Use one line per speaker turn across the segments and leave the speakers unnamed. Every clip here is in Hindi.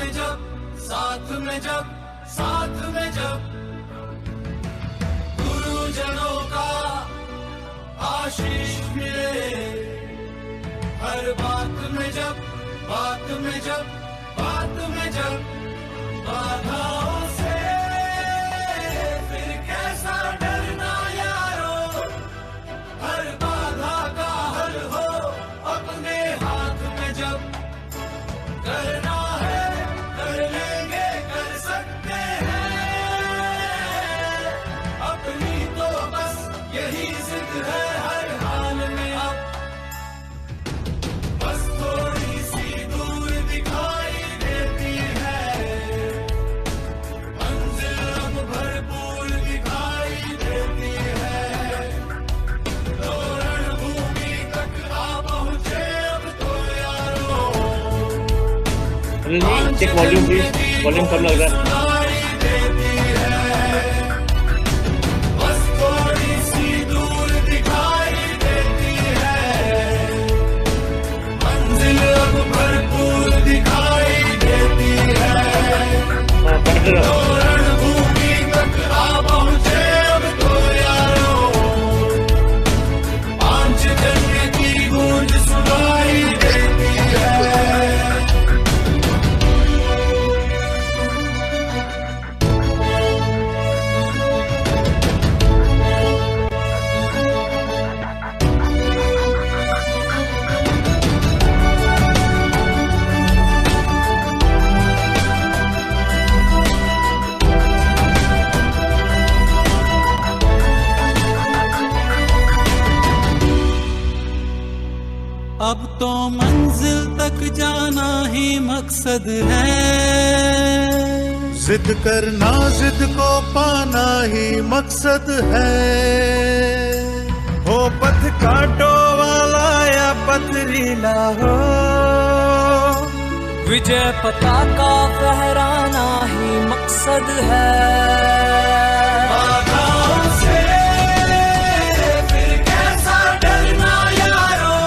में जब साथ में जब गुरुजनों का आशीष मिले, हर बात में जब बाधाओं से फिर कैसा डरना यारो, हर बाधा का हल हो अपने हाथ में जब करना है कर लेंगे, कर सकते हैं, अपनी तो बस यही जिद है हर हाल में अब, बस थोड़ी सी दूर दिखाई देती है, मंजिल अब भरपूर दिखाई देती है, तो रणभूमि तक आ पहुंचे अब तो यारो।
चेक वॉल्यूम प्लीज, वॉल्यूम कम लग रहा है।
सुनाई देती है, बस थोड़ी सी दूर दिखाई देती है, मंजिल अब भरपूर दिखाई देती है, तो रणभूमि तक आ पहुंचे अब तो यारो, पांचजन्य की गूंज सुनाई देती है। अब तो मंजिल तक जाना ही मकसद है,
जिद करना जिद को पाना ही मकसद है, हो पथ कांटो वाला या पथरीला हो,
विजय पताका फहराना ही मकसद है।
बाधाओं से फिर कैसा डरना यारो,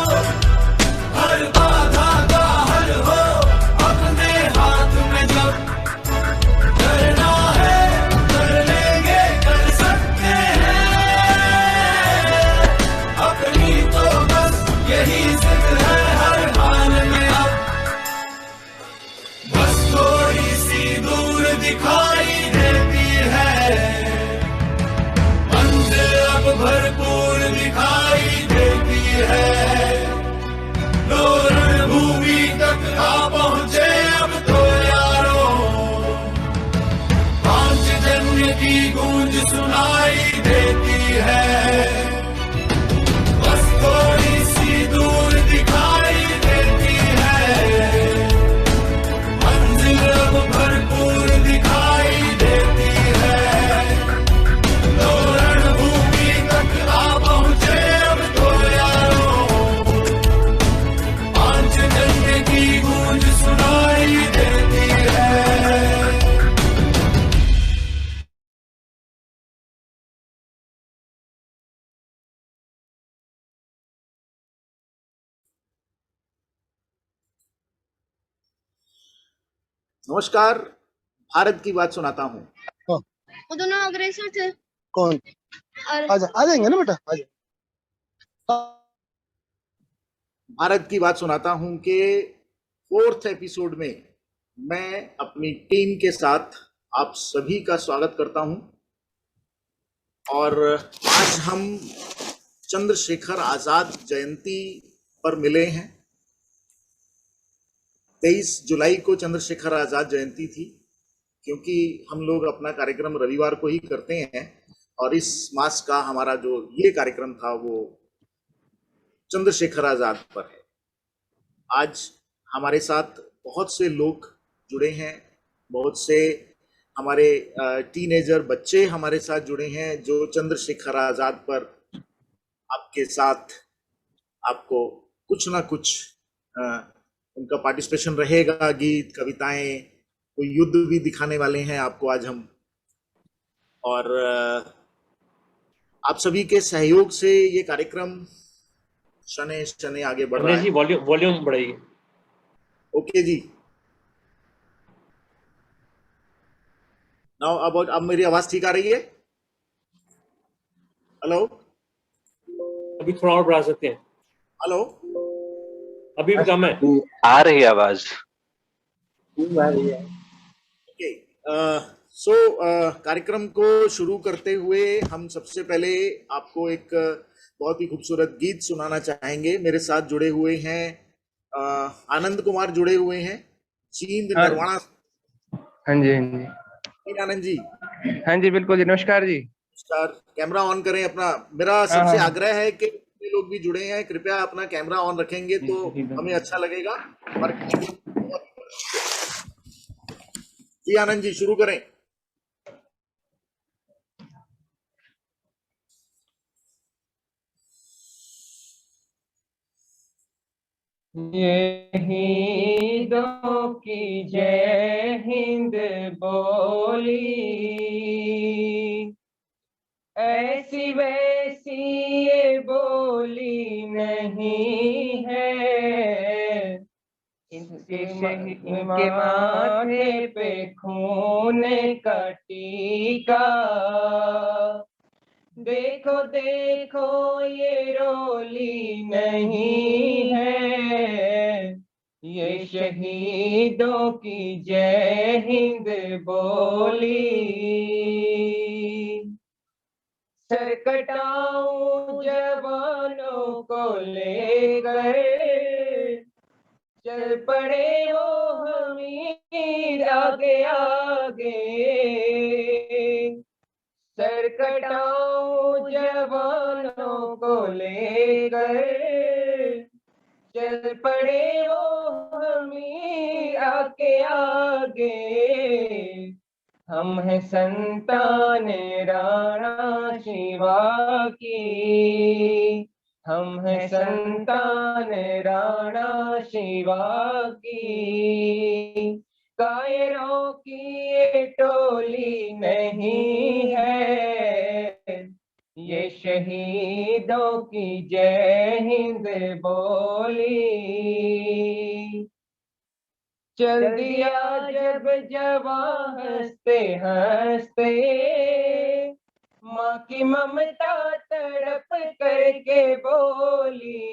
हर बाधा का हल हो अपने हाथ में जब करना है कर लेंगे, कर सकते हैं, अपनी तो बस यही जिद है हर हाल में अब, बस थोड़ी सी दूर दिखाई देती है, मंजिल अब भरपूर दिखाई देती है, लो रणभूमि तक आ पहुंचे अब तो यारो, पांचजन्य की गूंज सुनाई देती है, बस थोड़ी सी दूर दिखाई देती है, मंजिल अब भरपूर दिखाई देती है, तो रणभूमि तक आ पहुंचे अब तो यारो, पांचजन्य की गूंज सुनाई देती है।
नमस्कार, भारत की बात सुनाता हूँ।
वो दोनों अग्रेसर थे
कौन?
और
आ जाएंगे ना बेटा, आ जा।
भारत की बात सुनाता हूँ कि 4th एपिसोड में मैं अपनी टीम के साथ आप सभी का स्वागत करता हूँ, और आज हम चंद्रशेखर आजाद जयंती पर मिले हैं। 23 जुलाई को चंद्रशेखर आजाद जयंती थी, क्योंकि हम लोग अपना कार्यक्रम रविवार को ही करते हैं, और इस मास का हमारा जो ये कार्यक्रम था वो चंद्रशेखर आजाद पर है। आज हमारे साथ बहुत से लोग जुड़े हैं, बहुत से हमारे टीनेजर बच्चे हमारे साथ जुड़े हैं, जो चंद्रशेखर आजाद पर आपके साथ आपको कुछ ना कुछ उनका पार्टिसिपेशन रहेगा, गीत कविताएं, कोई युद्ध भी दिखाने वाले हैं आपको आज हम, और आप सभी के सहयोग से ये कार्यक्रम शने शने आगे बढ़ रहा है।
वॉल्यूम बढ़ाइए।
ओके जी। नाउ अब मेरी आवाज ठीक आ रही है? हेलो
अभी थोड़ा और बढ़ा सकते हैं,
हेलो।
अभी भी कम है।
आ रही है आवाज।
ओके, सो कार्यक्रम को शुरू करते हुए हम सबसे पहले आपको एक बहुत ही खूबसूरत गीत सुनाना चाहेंगे। मेरे साथ जुड़े हुए हैं आनंद कुमार, जुड़े हुए हैं चींद
हाँ
नरवाना।
हाँ जी, हाँ जी,
आनंद जी
हाँ जी, बिल्कुल जी, नमस्कार जी।
नमस्कार। कैमरा ऑन करें अपना। मेरा
हाँ
सबसे
हाँ
आग्रह है कि जितने लोग भी जुड़े हैं कृपया अपना कैमरा ऑन रखेंगे तो हमें अच्छा लगेगा। और जी आनंद जी शुरू करें।
ये दो की जय हिंद बोली, ऐसी वैसी ये बोली नहीं है। इनके शहीद के माथे पे खून का टीका, देखो देखो ये रोली नहीं है। ये शहीदों की जय हिंद बोली। सर कटाऊं जवानों को लेकर, चल पड़े वो हमीर आगे आगे। सर कटाऊं जवानों को लेकर, चल पड़े वो हमीर आगे आगे। हम हैं संतान राणा शिवा की, हम हैं संतान राणा शिवा की। कायरों की ये टोली नहीं है, ये शहीदों की जय हिंद बोली। चल दिया जब जवां हंसते हंसते, माँ की ममता तड़प करके बोली।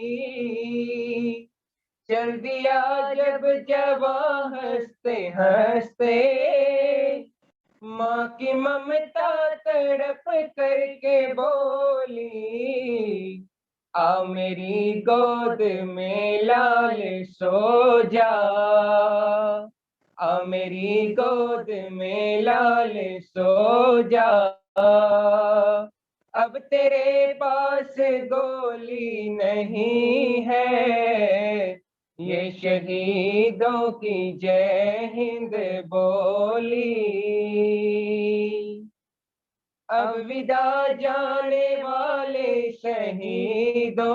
चल दिया जब जवां हंसते हंसते, माँ की ममता तड़प करके बोली। आ मेरी गोद में लाल सो जा, आ मेरी गोद में लाल सो जा। अब तेरे पास गोली नहीं है, ये शहीदों की जय हिंद बोली। अब विदा जाने वाले शहीदों,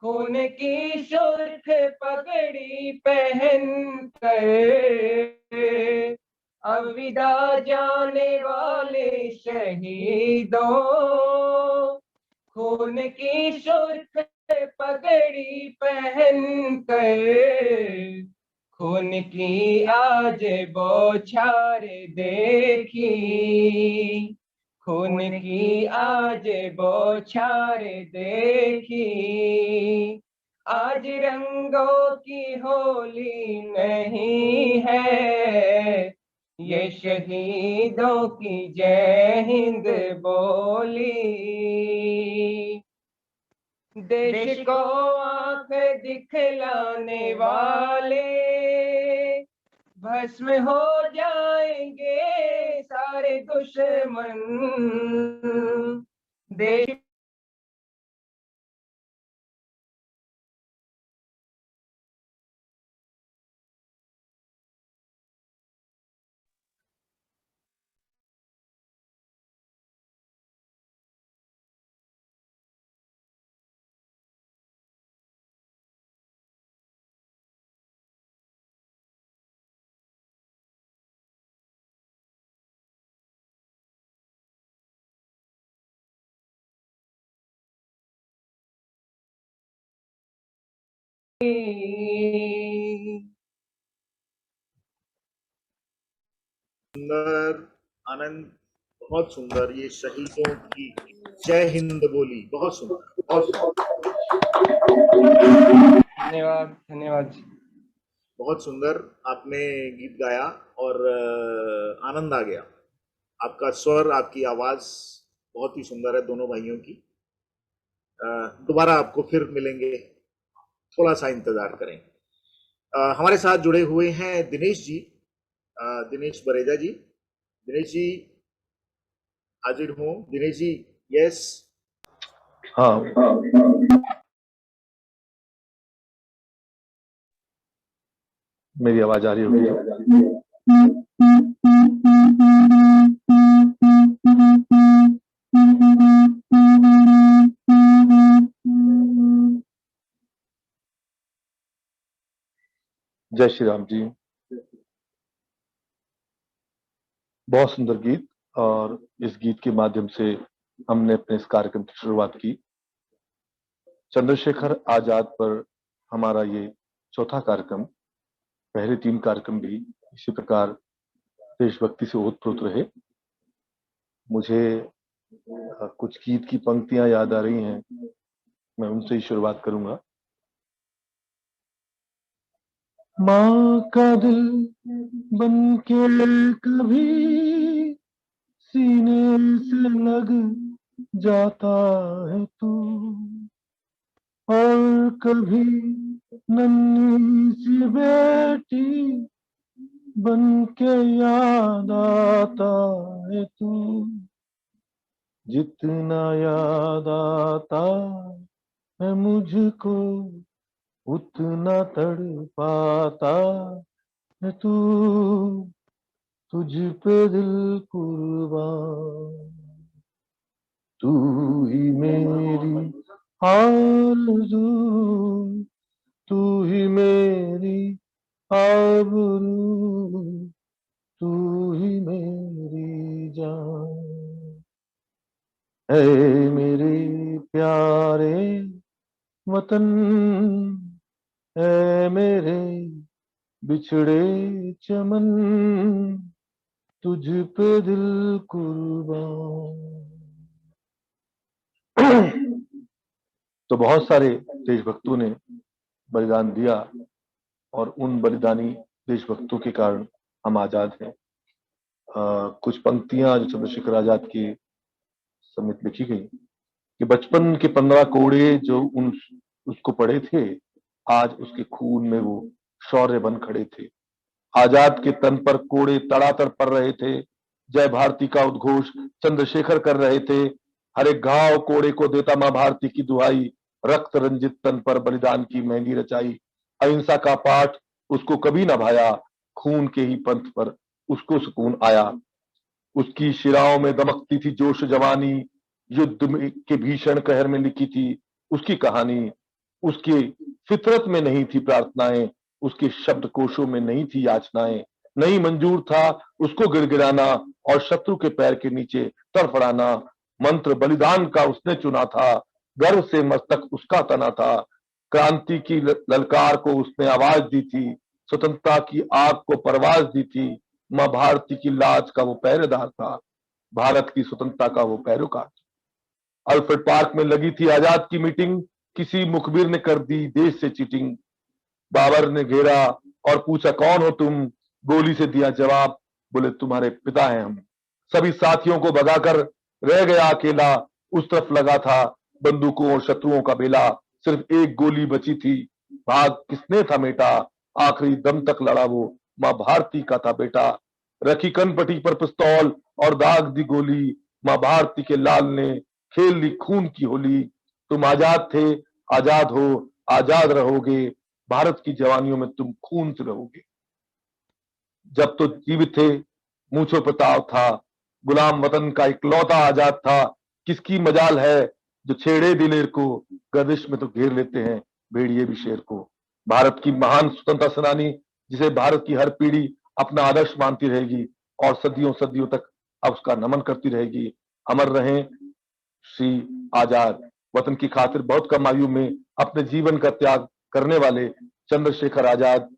खून की सुर्ख पगड़ी पहन कर। अब विदा जाने वाले शहीदों, खून की सुर्ख पगड़ी पहन कर। खून की आज बौछार देखी, खून की आज बौछार देखी। आज रंगों की होली नहीं है, ये शहीदों की जय हिंद बोली। देश को आंख दिखलाने वाले भस्म हो जाएंगे सारे दुश्मन। देश
सुंदर आनंद, बहुत सुंदर। ये शहीदों की जय हिंद बोली, बहुत सुंदर, बहुत सुंदर।
धन्यवाद धन्यवाद जी।
बहुत सुंदर आपने गीत गाया और आनंद आ गया। आपका स्वर, आपकी आवाज बहुत ही सुंदर है दोनों भाइयों की। दोबारा आपको फिर मिलेंगे, थोड़ा सा इंतजार करें। हमारे साथ जुड़े हुए हैं दिनेश जी, दिनेश बरेजा जी। दिनेश जी हाजिर हो? दिनेश जी, यस।
हाँ, मेरी आवाज आ रही होगी? जय श्री राम जी। बहुत सुंदर गीत, और इस गीत के माध्यम से हमने अपने इस कार्यक्रम की शुरुआत की। चंद्रशेखर आजाद पर हमारा ये चौथा कार्यक्रम। पहले 3 कार्यक्रम भी इसी प्रकार देशभक्ति से ओतप्रोत रहे। मुझे कुछ गीत की पंक्तियां याद आ रही हैं, मैं उनसे ही शुरुआत करूंगा। माँ का दिल बन के कभी सीने से लग जाता है तू, और कभी नन्ही सी बेटी बन के याद आता है तू। जितना याद आता है मुझको उतना तड़पाता है तू, तुझ पे दिल कुर्बान, तू ही मेरी आरज़ू, तू ही मेरी आबरू, तू ही मेरी जान। है मेरे प्यारे वतन, है मेरे बिछड़े चमन, तुझ पे दिल कुर्बान। तो बहुत सारे देशभक्तों ने बलिदान दिया, और उन बलिदानी देशभक्तों के कारण हम आजाद हैं। कुछ पंक्तियां जो चंद्रशेखर आजाद के समेत लिखी गई कि बचपन के 15 कोड़े जो उसको पड़े थे, आज उसके खून में वो शौर्य बन खड़े थे। आजाद के तन पर कोड़े तड़ातड़ पड़ रहे थे, जय भारती का उद्घोष चंद्रशेखर कर रहे थे। हर एक घाव कोड़े को देता मां भारती की दुहाई, रक्त रंजित तन पर बलिदान की मेहंदी रचाई। अहिंसा का पाठ उसको कभी न भाया, खून के ही पंथ पर उसको सुकून आया। उसकी शिराओं में दमकती थी जोश जवानी, युद्ध के भीषण कहर में लिखी थी उसकी कहानी। उसके फितरत में नहीं थी प्रार्थनाएं, उसके शब्द कोशों में नहीं थी याचनाएं। नहीं मंजूर था उसको गिड़गिड़ाना और शत्रु के पैर के नीचे तड़फड़ाना। मंत्र बलिदान का उसने चुना था, गर्व से मस्तक उसका तना था। क्रांति की ललकार को उसने आवाज दी थी, स्वतंत्रता की आग को परवाज दी थी। मां भारती की लाज का वो पहरेदार था, भारत की स्वतंत्रता का वो पैरोकार। अल्फ्रेड पार्क में लगी थी आजाद की मीटिंग, किसी मुखबिर ने कर दी देश से चीटिंग। बाबर ने घेरा और पूछा कौन हो तुम, गोली से दिया जवाब, बोले तुम्हारे पिता हैं हम। सभी साथियों को भगाकर रह गया अकेला, उस तरफ लगा था बंदूकों और शत्रुओं का बेला। सिर्फ एक गोली बची थी, भाग किसने था मेटा, आखिरी दम तक लड़ा वो, मां भारती का था बेटा। रखी कनपटी पर पिस्तौल और दाग दी गोली, मां भारती के लाल ने खेल ली खून की होली। तुम आजाद थे, आजाद हो, आजाद रहोगे, भारत की जवानियों में तुम खून से रहोगे। जब तो जीवित थे मूछों पर ताव था, गुलाम वतन का इकलौता आजाद था। किसकी मजाल है जो छेड़े दिलेर को, गर्दिश में तो घेर लेते हैं भेड़िए भी शेर को। भारत की महान स्वतंत्रता सेनानी जिसे भारत की हर पीढ़ी अपना आदर्श मानती रहेगी और सदियों सदियों तक अब उसका नमन करती रहेगी। अमर रहें श्री आजाद। वतन की खातिर बहुत कम आयु में अपने जीवन का त्याग करने वाले चंद्रशेखर आजाद।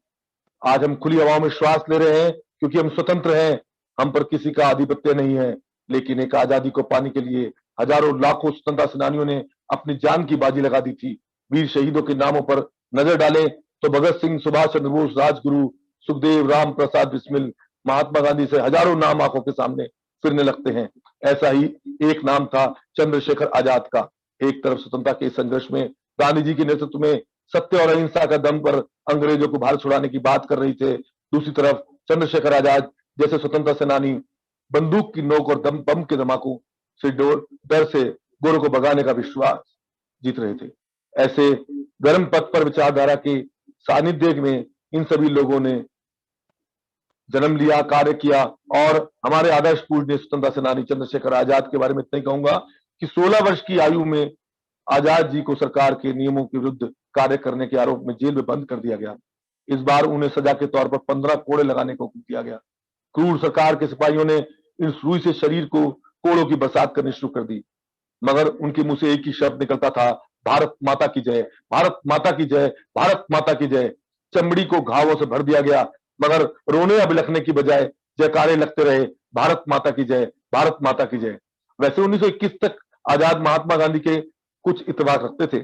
आज हम खुली हवाओं में श्वास ले रहे हैं क्योंकि हम स्वतंत्र हैं। हम पर किसी का आधिपत्य नहीं है, लेकिन एक आजादी को पाने के लिए हजारों लाखों स्वतंत्रता सेनानियों ने अपनी जान की बाजी लगा दी थी। वीर शहीदों के नामों पर नजर डालें तो भगत सिंह, सुभाष चंद्र बोस, राजगुरु, सुखदेव, राम प्रसाद बिस्मिल, महात्मा गांधी से हजारों नाम आंखों के सामने फिरने लगते हैं। ऐसा ही एक नाम था चंद्रशेखर आजाद का। एक तरफ स्वतंत्रता के संघर्ष में गांधी जी के नेतृत्व में सत्य और अहिंसा का दम पर अंग्रेजों को भारत छुड़ाने की बात कर रही थे, दूसरी तरफ चंद्रशेखर आजाद जैसे स्वतंत्रता सेनानी बंदूक की नोक और बम के धमाकों से डर से गोरों को भगाने का विश्वास जीत रहे थे। ऐसे गर्म पथ पर विचारधारा के सानिध्य में इन सभी लोगों ने जन्म लिया, कार्य किया और हमारे आदर्श पूजनीय स्वतंत्रता सेनानी चंद्रशेखर आजाद के बारे में इतना ही कहूंगा कि 16 वर्ष की आयु में आजाद जी को सरकार के नियमों के विरुद्ध कार्य करने के आरोप में जेल में बंद कर दिया गया। इस बार उन्हें सजा के तौर पर 15 कोड़े लगाने को दिया गया। क्रूर सरकार के सिपाहियों ने इस रुई से शरीर को कोड़ों की बरसात करनी शुरू कर दी, मगर उनके मुंह से एक ही शब्द निकलता था, भारत माता की जय, भारत माता की जय, भारत माता की जय। चमड़ी को घावों से भर दिया गया, मगर रोने या बिलखने की बजाय जयकारे लगते रहे, भारत माता की जय, भारत माता की जय। वैसे 1921 तक आजाद महात्मा गांधी के कुछ इत्तेफाक रखते थे,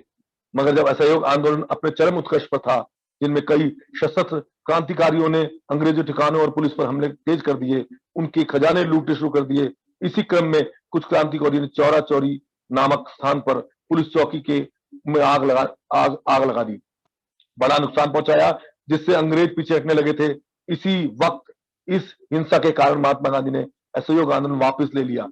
मगर जब असहयोग आंदोलन अपने चरम उत्कर्ष पर था, जिनमें कई सशस्त्र क्रांतिकारियों ने अंग्रेजी ठिकानों और पुलिस पर हमले तेज कर दिए, उनके खजाने लूटने शुरू कर दिए, इसी क्रम में कुछ क्रांतिकारियों ने चौरा चौरी नामक स्थान पर पुलिस चौकी के में आग लगा दी, बड़ा नुकसान पहुंचाया, जिससे अंग्रेज पीछे हटने लगे थे। इसी वक्त इस हिंसा के कारण महात्मा गांधी ने असहयोग आंदोलन वापस ले लिया।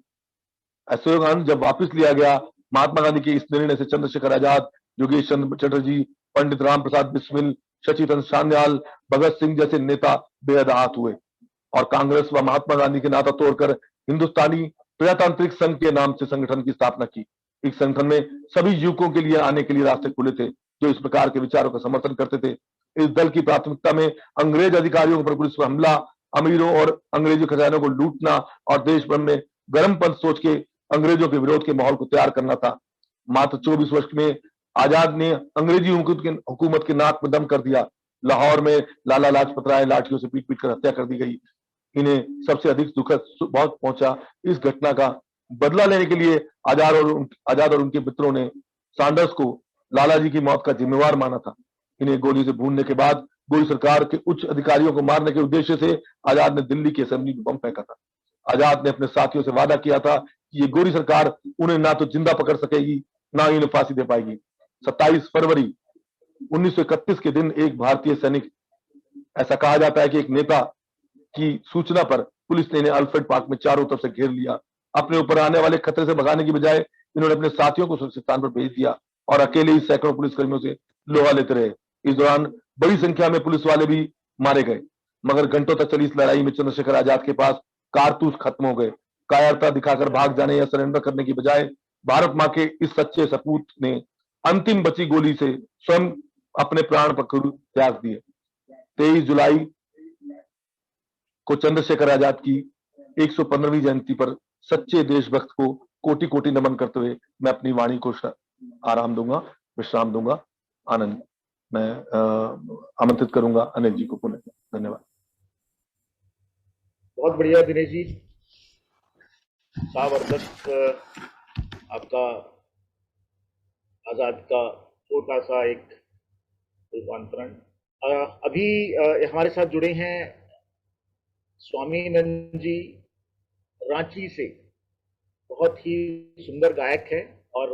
असहयोग आंदोलन जब वापस लिया गया, महात्मा गांधी के इस निर्णय से चंद्रशेखर आजाद, योगेश चंद्र चटर्जी, पंडित राम प्रसाद बिस्मिल, शशिकांत सान्याल, भगत सिंह जैसे नेता बेहद आहत हुए और कांग्रेस व महात्मा गांधी के नाता तोड़कर हिंदुस्तानी प्रजातांत्रिक संघ के नाम से संगठन की स्थापना की। इस संगठन में सभी युवकों के लिए आने के लिए रास्ते खुले थे जो इस प्रकार के विचारों का समर्थन करते थे। इस दल की प्राथमिकता में अंग्रेज अधिकारियों पर पुलिस पर हमला, अमीरों और अंग्रेजी खजानों को लूटना और देश भर में गर्मपंथ सोच के अंग्रेजों के विरोध के माहौल को तैयार करना था। मात्र 24 वर्ष में आजाद ने अंग्रेजी हुकूमत के नाक में दम कर दिया। लाहौर में लाला लाजपत राय लाठियों से पीट पीट कर हत्या कर दी गई। इन्हें सबसे अधिक दुखद बहुत पहुंचा। इस घटना का बदला लेने के लिए आजाद और उनके मित्रों ने सैंडर्स को लाला जी की मौत का जिम्मेवार माना था। इन्हें गोली से भूनने के बाद गोली सरकार के उच्च अधिकारियों को मारने के उद्देश्य से आजाद ने दिल्ली की असेंबली में बम फेंका था। आजाद ने अपने साथियों से वादा किया था कि ये गोरी सरकार उन्हें ना तो जिंदा पकड़ सकेगी, ना ही उन्हें फांसी दे पाएगी। 27 फरवरी 1931 के दिन एक भारतीय सैनिक, ऐसा कहा जाता है कि एक नेता की सूचना पर पुलिस ने इन्हें अल्फ्रेड पार्क में चारों तरफ से घेर लिया। अपने ऊपर आने वाले खतरे से भगाने की बजाय इन्होंने अपने साथियों को सुरक्षित स्थान पर भेज दिया और अकेले ही सैकड़ों पुलिसकर्मियों से लोहा लेते रहे। इस दौरान बड़ी संख्या में पुलिस वाले भी मारे गए, मगर घंटों तक चली इस लड़ाई में चंद्रशेखर आजाद के पास कारतूस खत्म हो गए। कायरता दिखाकर भाग जाने या सरेंडर करने की बजाय भारत मां के इस सच्चे सपूत ने अंतिम बची गोली से स्वयं अपने प्राण पर त्याग दिए। 23 जुलाई को चंद्रशेखर आजाद की 115वीं जयंती पर सच्चे देशभक्त को कोटि कोटि नमन करते हुए मैं अपनी वाणी को विश्राम दूंगा। आनंद, मैं आमंत्रित करूंगा अनिल जी को पुनः। धन्यवाद।
बहुत बढ़िया दिनेश जी, सावर्धक आपका आजाद का छोटा सा एक रूपांतरण। अभी हमारे साथ जुड़े हैं स्वामीनंद जी रांची से, बहुत ही सुंदर गायक है और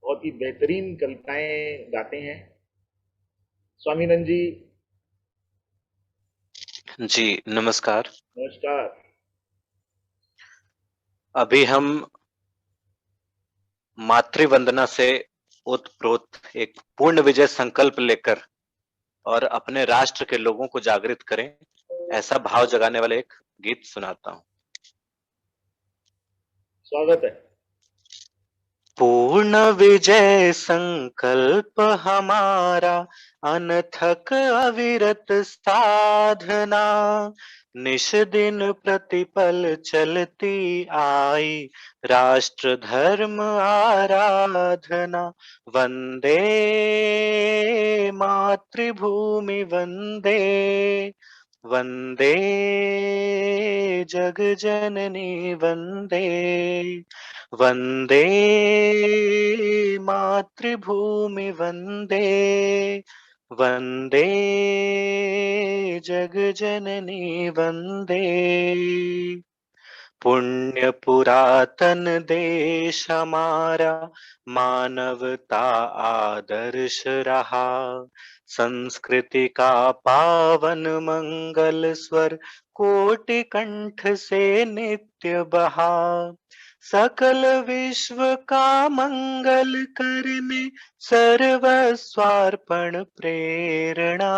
बहुत ही बेहतरीन कविताएं गाते हैं। स्वामीनंद
जी नमस्कार।
नमस्कार।
अभी हम मातृवंदना से ओतप्रोत एक पूर्ण विजय संकल्प लेकर और अपने राष्ट्र के लोगों को जागृत करें, ऐसा भाव जगाने वाले एक गीत सुनाता हूं।
स्वागत है।
पूर्ण विजय संकल्प हमारा, अनथक अविरत साधना, निश दिन प्रतिपल चलती आई, राष्ट्र धर्म आराधना। वंदे मातृभूमि वंदे, वंदे जगजननी वंदे वंदे मातृभूमि वंदे वंदे जगजननी वंदे। पुण्य पुरातन देश हमारा मानवता आदर्श रहा, संस्कृति का पावन मंगल स्वर कोटि कंठ से नित्य बहा। सकल विश्व का मंगल करने सर्वस्वार्पण प्रेरणा,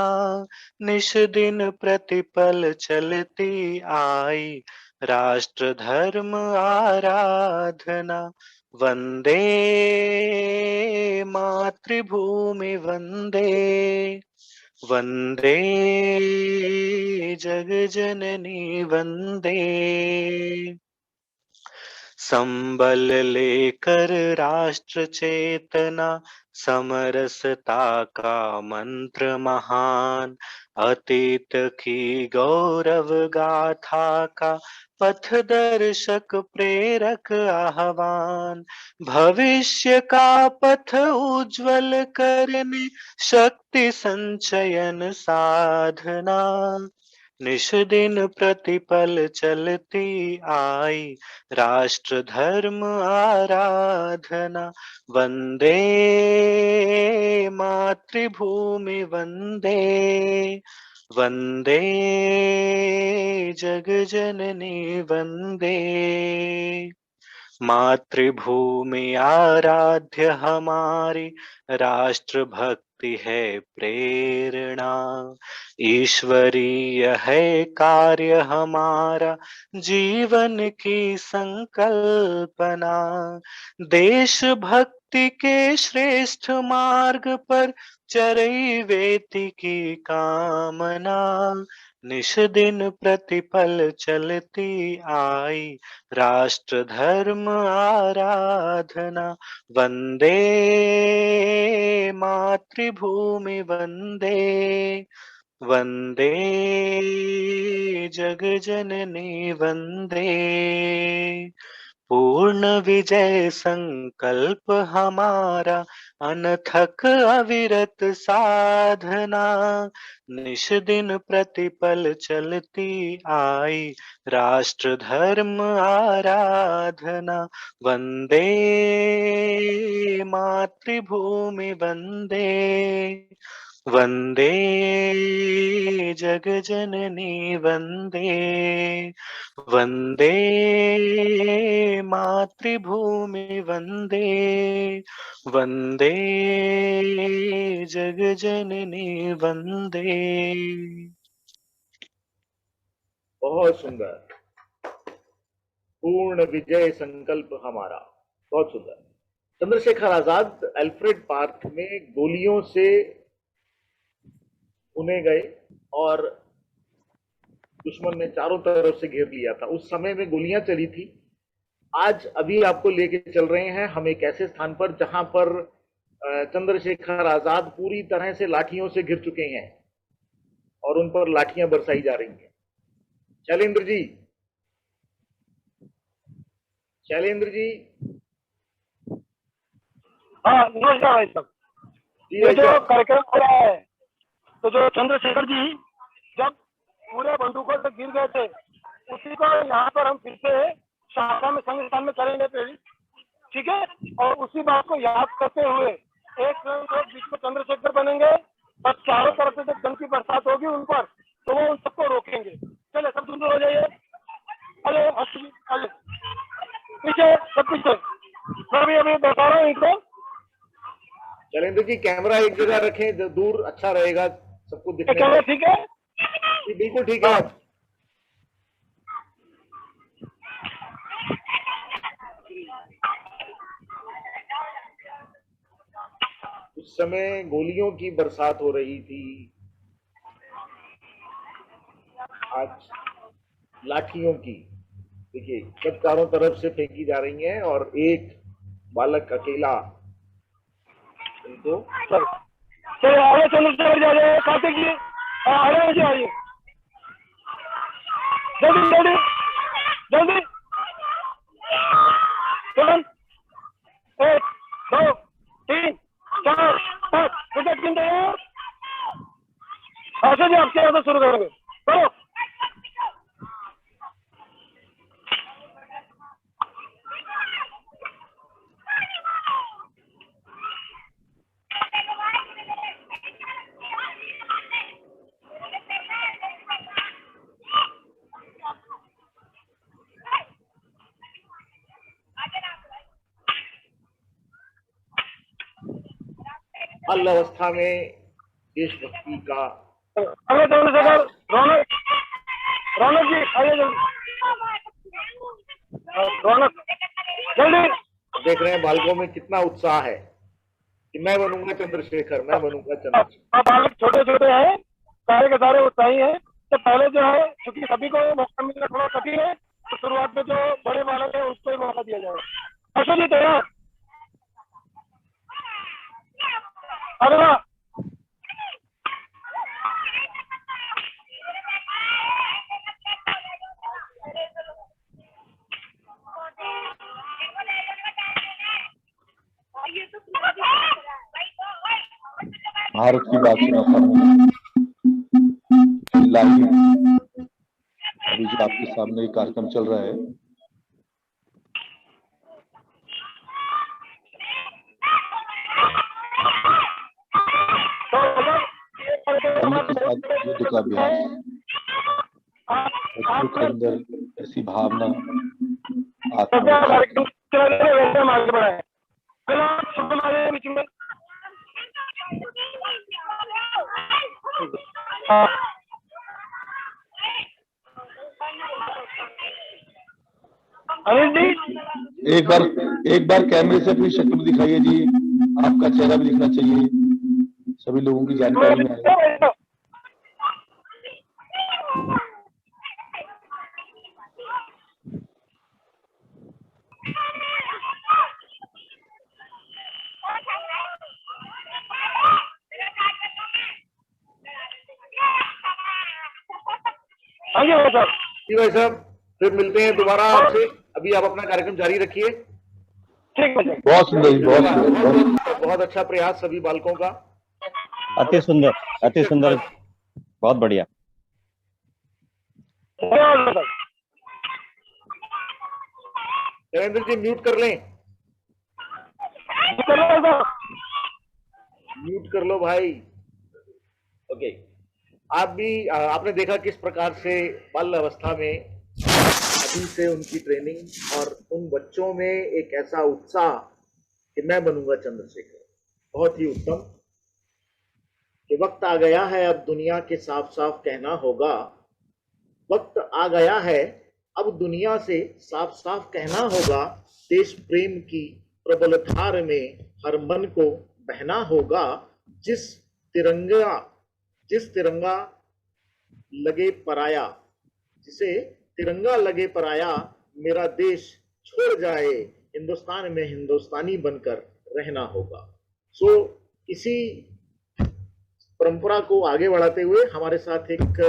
निश दिन प्रतिपल चलती आई राष्ट्र धर्म आराधना। वंदे मातृभूमि वंदे वंदे जगजननी वंदे। संबल लेकर राष्ट्र चेतना समरसता का मंत्र महान, अतीत की गौरव गाथा का पथदर्शक प्रेरक आह्वान, भविष्य का पथ उज्जवल करने शक्ति संचयन साधना, निश दिन प्रतिपल चलती आई राष्ट्र धर्म आराधना। वंदे मातृभूमि वंदे वंदे जगजननी वंदे। मातृभूमि आराध्य हमारी राष्ट्र भक्ति है प्रेरणा, ईश्वरीय है कार्य हमारा जीवन की संकल्पना। देश भक्ति के श्रेष्ठ मार्ग पर चरैवेति की कामना, निश दिन प्रतिपल चलती आई राष्ट्र धर्म आराधना। वंदे मातृभूमि वंदे वंदे जगजननी वंदे। पूर्ण विजय संकल्प हमारा अनथक अविरत साधना, निश दिन प्रतिपल चलती आई राष्ट्र धर्म आराधना। वंदे मातृभूमि वंदे वंदे जगजननी वंदे वंदे मातृभूमि वंदे वंदे जगजननी वंदे।
बहुत सुंदर। पूर्ण विजय संकल्प हमारा, बहुत सुंदर। चंद्रशेखर आजाद अल्फ्रेड पार्क में गोलियों से भुने गए और दुश्मन ने चारों तरफ से घेर लिया था। उस समय में गोलियां चली थी। आज अभी आपको लेके चल रहे हैं हम एक ऐसे स्थान पर जहां पर चंद्रशेखर आजाद पूरी तरह से लाठियों से घिर चुके हैं और उन पर लाठियां बरसाई जा रही हैं। शैलेंद्र जी, शैलेंद्र जी।
हाँ, नमस्कार भाई साहब। ये जो कार्यक्रम हो रहा है, तो जो चंद्रशेखर जी जब पूरे बंदूकों से गिर गए थे, उसी को यहाँ पर हम फिर से शाखा में संविधान में करेंगे प्रेरित, ठीक है। और उसी बात को याद करते हुए एक स्वयं को बीच में चंद्रशेखर बनेंगे और चारों तरफ से जब धन की बरसात होगी उन पर, तो वो उन सबको रोकेंगे। चले सब दूर हो जाइए। अरे अरे पीछे सब पीछे, मैं अभी बता रहा हूँ इनको।
शैलेंद्र जी कैमरा एक जगह रखें, दूर अच्छा रहेगा, सबको दिखने।
कैमरा ठीक है?
बिल्कुल ठीक है। उस समय गोलियों की बरसात हो रही थी, आज लाठियों की। देखिए सब चारों तरफ से फेंकी जा रही हैं और एक बालक अकेला इनको
चलो चंद्रशेखर जी, कार्तिक जी, आइए। जल्दी जल्दी जल्दी, तुरंत, 1 2 3 4 5, विकेट गिनते हैं। अच्छा जी, आपके यहाँ से शुरू करेंगे, चलो।
बाल अवस्था में देशभक्ति का
अगले चंद्रशेखर, रौनक, रौनक जी आइए जल्दी, रौनक जल्दी।
देख रहे हैं बालकों में कितना उत्साह है कि मैं बनूंगा चंद्रशेखर, मैं बनूंगा चंद्रशेखर।
अब बालक छोटे छोटे हैं, सारे के सारे उत्साही हैं। तो पहले जो है, क्योंकि सभी को मौका मिलना थोड़ा कठिन है, तो शुरुआत में जो बड़े बालक है उसको ही मौका दिया जाएगा। अशोक जी तैयार, अगला।
भारत की बात सुनाता हूँ। लाइव अभी जो आपके सामने एक कार्यक्रम चल रहा है, के साथ युद्ध का अभ्यास, बच्चों के अंदर ऐसी भावना एक बार कैमरे से अपनी शक्ल दिखाइए जी, आपका चेहरा भी दिखना चाहिए, सभी लोगों की जानकारी में आए।
जी भाई साहब, फिर मिलते हैं दोबारा आपसे। अभी आप अपना कार्यक्रम जारी रखिए।
ठीक है,
बहुत सुंदर,
बहुत अच्छा प्रयास सभी बालकों का,
अति सुंदर, अति सुंदर, बहुत बढ़िया।
देवेंद्र जी म्यूट कर लें, म्यूट कर लो भाई। ओके, आप भी आपने देखा किस प्रकार से बाल अवस्था में अभी से उनकी ट्रेनिंग और उन बच्चों में एक ऐसा उत्साह कि मैं बनूंगा चंद्रशेखर। बहुत ही उत्तम। कि वक्त आ गया है अब दुनिया के साफ साफ कहना होगा, वक्त आ गया है अब दुनिया से साफ साफ कहना होगा, देश प्रेम की प्रबल धार में हर मन को बहना होगा। जिस तिरंगा लगे पराया, जिसे तिरंगा लगे पराया, मेरा देश छोड़ जाए, हिंदुस्तान में हिंदुस्तानी बनकर रहना होगा। सो इसी परंपरा को आगे बढ़ाते हुए हमारे साथ एक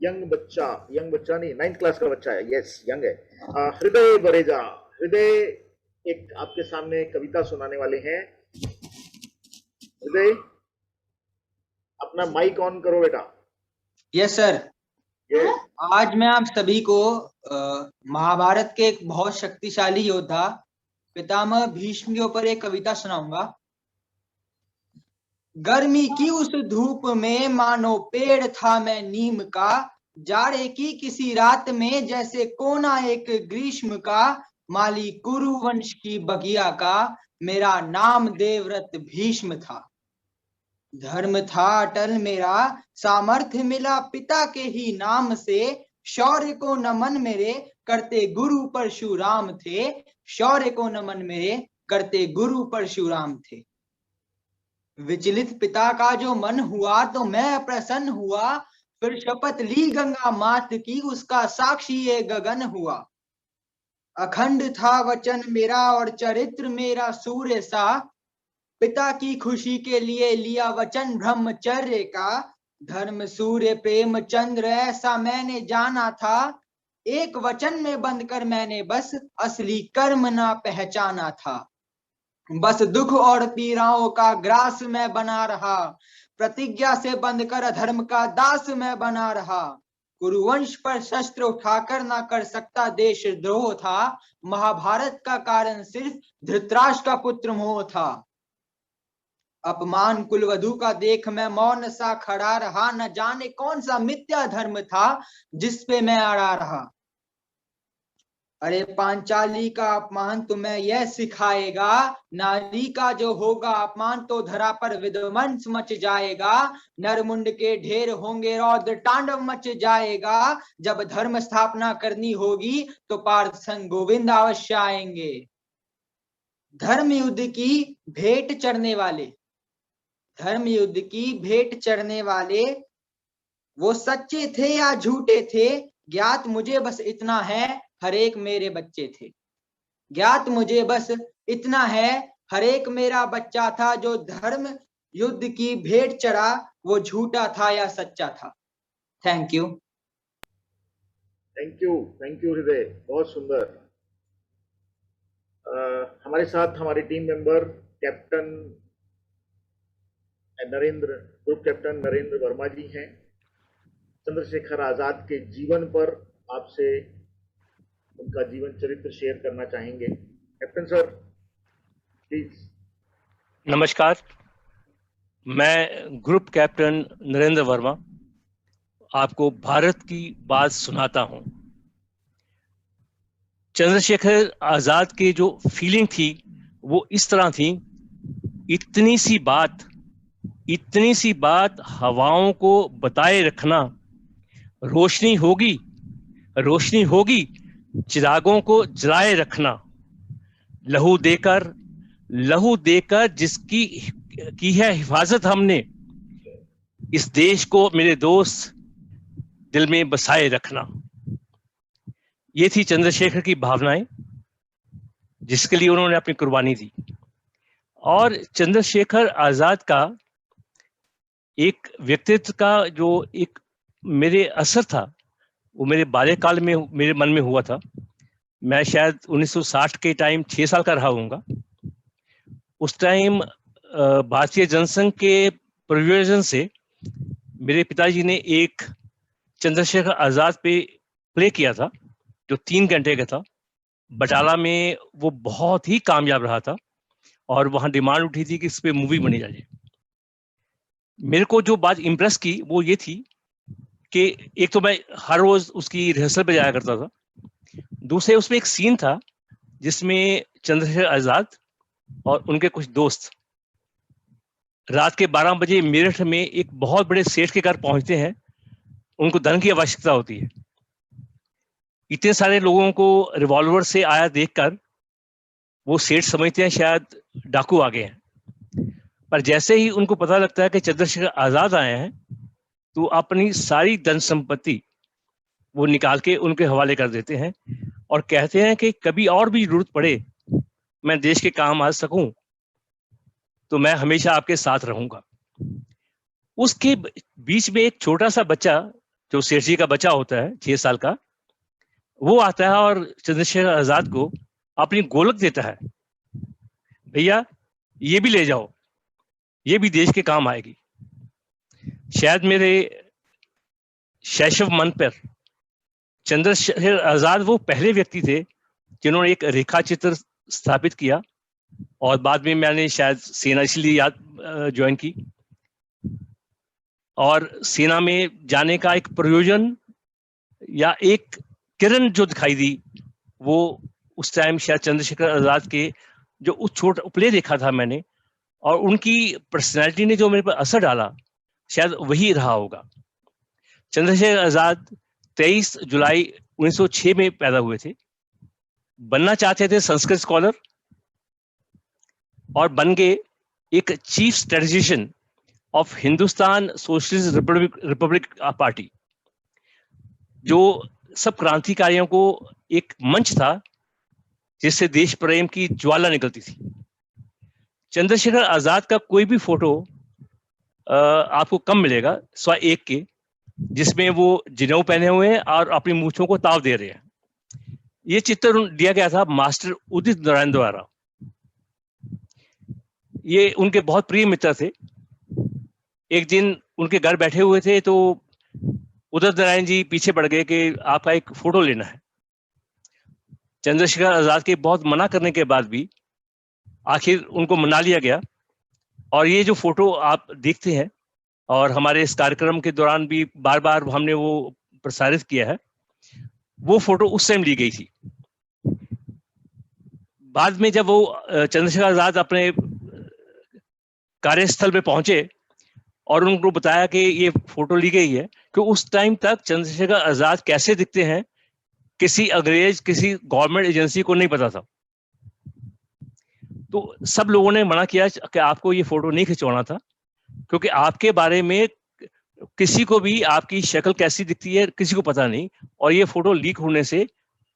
यंग बच्चा नहीं, 9th क्लास का बच्चा है, यस यंग है, हृदय बरेजा। हृदय एक आपके सामने कविता सुनाने वाले हैं। हृदय, अपना माइक ऑन करो बेटा।
Yes sir. आज मैं आप सभी को महाभारत के एक बहुत शक्तिशाली योद्धा पितामह भीष्म के ऊपर एक कविता सुनाऊंगा। गर्मी की उस धूप में मानो पेड़ था मैं नीम का, जाड़े की किसी रात में जैसे कोना एक ग्रीष्म का, माली कुरु वंश की बगिया का, मेरा नाम देवव्रत भीष्म था। धर्म था अटल मेरा, सामर्थ्य मिला पिता के ही नाम से, शौर्य को नमन मेरे करते गुरु परशुराम थे, शौर्य को नमन मेरे करते गुरु परशुराम थे। विचलित पिता का जो मन हुआ तो मैं प्रसन्न हुआ, फिर शपथ ली गंगा मात की उसका साक्षी ये गगन हुआ। अखंड था वचन मेरा और चरित्र मेरा सूर्य सा, पिता की खुशी के लिए लिया वचन ब्रह्मचर्य का, धर्म सूर्य प्रेमचंद्र ऐसा मैंने जाना था, एक वचन में बंद कर मैंने बस असली कर्म ना पहचाना था। बस दुख और पीड़ाओं का ग्रास मैं बना रहा, प्रतिज्ञा से बंद कर धर्म का दास मैं बना रहा। कुरुवंश पर शस्त्र उठाकर ना कर सकता देश द्रोह था, महाभारत का कारण सिर्फ धृतराष्ट्र का पुत्र मोह था। अपमान कुलवधु का देख मैं मौन सा खड़ा रहा, न जाने कौन सा मिथ्या धर्म था जिस पे मैं अड़ा रहा। अरे पांचाली का अपमान तुम्हें यह सिखाएगा, नारी का जो होगा अपमान तो धरा पर विध्वंस मच जाएगा। नरमुंड के ढेर होंगे रौद्र तांडव मच जाएगा, जब धर्म स्थापना करनी होगी तो पार्थ संग गोविंद अवश्य आएंगे। धर्म युद्ध की भेंट चढ़ने वाले, धर्म युद्ध की भेंट चढ़ने वाले वो सच्चे थे या झूठे थे, ज्ञात मुझे बस इतना है हर एक मेरे बच्चे थे। ज्ञात मुझे बस इतना है हर एक मेरा बच्चा था, जो धर्म युद्ध की भेंट चढ़ा वो झूठा था या सच्चा था। Thank you.
थैंक यू हृदय, बहुत सुंदर। हमारे साथ हमारे team member captain Narendra, group captain Narendra Verma ji हैं। चंद्रशेखर आजाद के जीवन पर आपसे उनका जीवन चरित्र शेयर करना चाहेंगे। Captain sir please.
नमस्कार, मैं ग्रुप कैप्टन नरेंद्र वर्मा आपको भारत की बात सुनाता हूं। चंद्रशेखर आजाद की जो फीलिंग थी वो इस तरह थी, इतनी सी बात हवाओं को बताए रखना, रोशनी होगी चिरागों को जलाए रखना, लहू देकर जिसकी की है हिफाजत हमने, इस देश को मेरे दोस्त दिल में बसाए रखना। ये थी चंद्रशेखर की भावनाएं जिसके लिए उन्होंने अपनी कुर्बानी दी। और चंद्रशेखर आजाद का एक व्यक्तित्व का जो एक मेरे असर था वो मेरे बाल्यकाल में मेरे मन में हुआ था। मैं शायद 1960 के टाइम 6 साल का रहा हूँगा। उस टाइम भारतीय जनसंघ के प्रयोजन से मेरे पिताजी ने एक चंद्रशेखर आजाद पे प्ले किया था जो 3 घंटे का था। बटाला में वो बहुत ही कामयाब रहा था और वहाँ डिमांड उठी थी कि इस पे मूवी बनी जाए। मेरे को जो बात इम्प्रेस की वो ये थी कि एक तो मैं हर रोज उसकी रिहर्सल पे जाया करता था, दूसरे उसमें एक सीन था जिसमें चंद्रशेखर आजाद और उनके कुछ दोस्त रात के 12 बजे मेरठ में एक बहुत बड़े सेठ के घर पहुंचते हैं। उनको धन की आवश्यकता होती है। इतने सारे लोगों को रिवॉल्वर से आया देखकर वो सेठ समझते हैं शायद डाकू आ गए हैं, पर जैसे ही उनको पता लगता है कि चंद्रशेखर आजाद आए हैं तो अपनी सारी धन संपत्ति वो निकाल के उनके हवाले कर देते हैं और कहते हैं कि कभी और भी जरूरत पड़े, मैं देश के काम आ सकूं तो मैं हमेशा आपके साथ रहूंगा। उसके बीच में एक छोटा सा बच्चा जो सेठ जी का बच्चा होता है 6 साल का, वो आता है और चंद्रशेखर आजाद को अपनी गोलक देता है, भैया ये भी ले जाओ, ये भी देश के काम आएगी। शायद मेरे शैशव मन पर चंद्रशेखर आजाद वो पहले व्यक्ति थे जिन्होंने एक रेखा चित्र स्थापित किया और बाद में मैंने शायद सेना इसलिए ज्वाइन की और सेना में जाने का एक प्रयोजन या एक किरण जो दिखाई दी वो उस टाइम शायद चंद्रशेखर आजाद के जो उस छोटा प्ले देखा था मैंने और उनकी पर्सनैलिटी ने जो मेरे पर असर डाला शायद वही रहा होगा। चंद्रशेखर आजाद 23 जुलाई 1906 में पैदा हुए थे। बनना चाहते थे संस्कृत स्कॉलर और बन गए एक chief strategician of Hindustan Socialist Republic Party, जो सब क्रांतिकारियों को एक मंच था जिससे देश प्रेम की ज्वाला निकलती थी। चंद्रशेखर आजाद का कोई भी फोटो आपको कम मिलेगा 101 के, जिसमें वो जिनेऊ पहने हुए हैं और अपनी मूंछों को ताव दे रहे हैं। ये चित्र दिया गया था मास्टर उदित नारायण द्वारा। ये उनके बहुत प्रिय मित्र थे। एक दिन उनके घर बैठे हुए थे तो उदित नारायण जी पीछे पड़ गए कि आपका एक फोटो लेना है। चंद्रशेखर आजाद के बहुत मना करने के बाद भी आखिर उनको मना लिया गया। और ये जो फोटो आप देखते हैं और हमारे इस कार्यक्रम के दौरान भी बार बार हमने वो प्रसारित किया है, वो फोटो उस टाइम ली गई थी। बाद में जब वो चंद्रशेखर आजाद अपने कार्यस्थल पे पहुंचे और उनको बताया कि ये फोटो ली गई है, कि उस टाइम तक चंद्रशेखर आजाद कैसे दिखते हैं किसी अंग्रेज, किसी गवर्नमेंट एजेंसी को नहीं पता था। तो सब लोगों ने मना किया कि आपको ये फोटो नहीं खिंचवाना था, क्योंकि आपके बारे में किसी को भी आपकी शक्ल कैसी दिखती है किसी को पता नहीं, और ये फोटो लीक होने से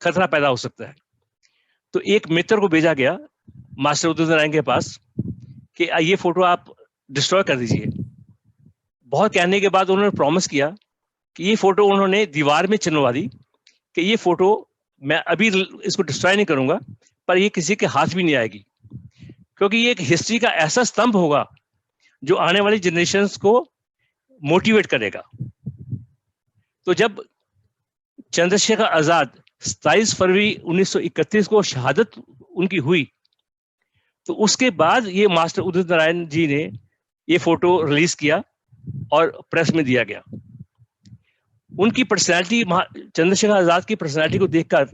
खतरा पैदा हो सकता है। तो एक मित्र को भेजा गया मास्टर उदित नारायण के पास कि ये फोटो आप डिस्ट्रॉय कर दीजिए। बहुत कहने के बाद उन्होंने प्रॉमिस किया कि ये फोटो उन्होंने दीवार में चिन्हवा दी कि ये फोटो मैं अभी इसको डिस्ट्रॉय नहीं करूंगा, पर ये किसी के हाथ भी नहीं आएगी, क्योंकि ये एक हिस्ट्री का ऐसा स्तंभ होगा जो आने वाली जनरेशन्स को मोटिवेट करेगा। तो जब चंद्रशेखर आजाद 27 फरवरी 1931 को शहादत उनकी हुई, तो उसके बाद ये मास्टर उदित नारायण जी ने ये फोटो रिलीज किया और प्रेस में दिया गया। उनकी पर्सनैलिटी, चंद्रशेखर आजाद की पर्सनैलिटी को देखकर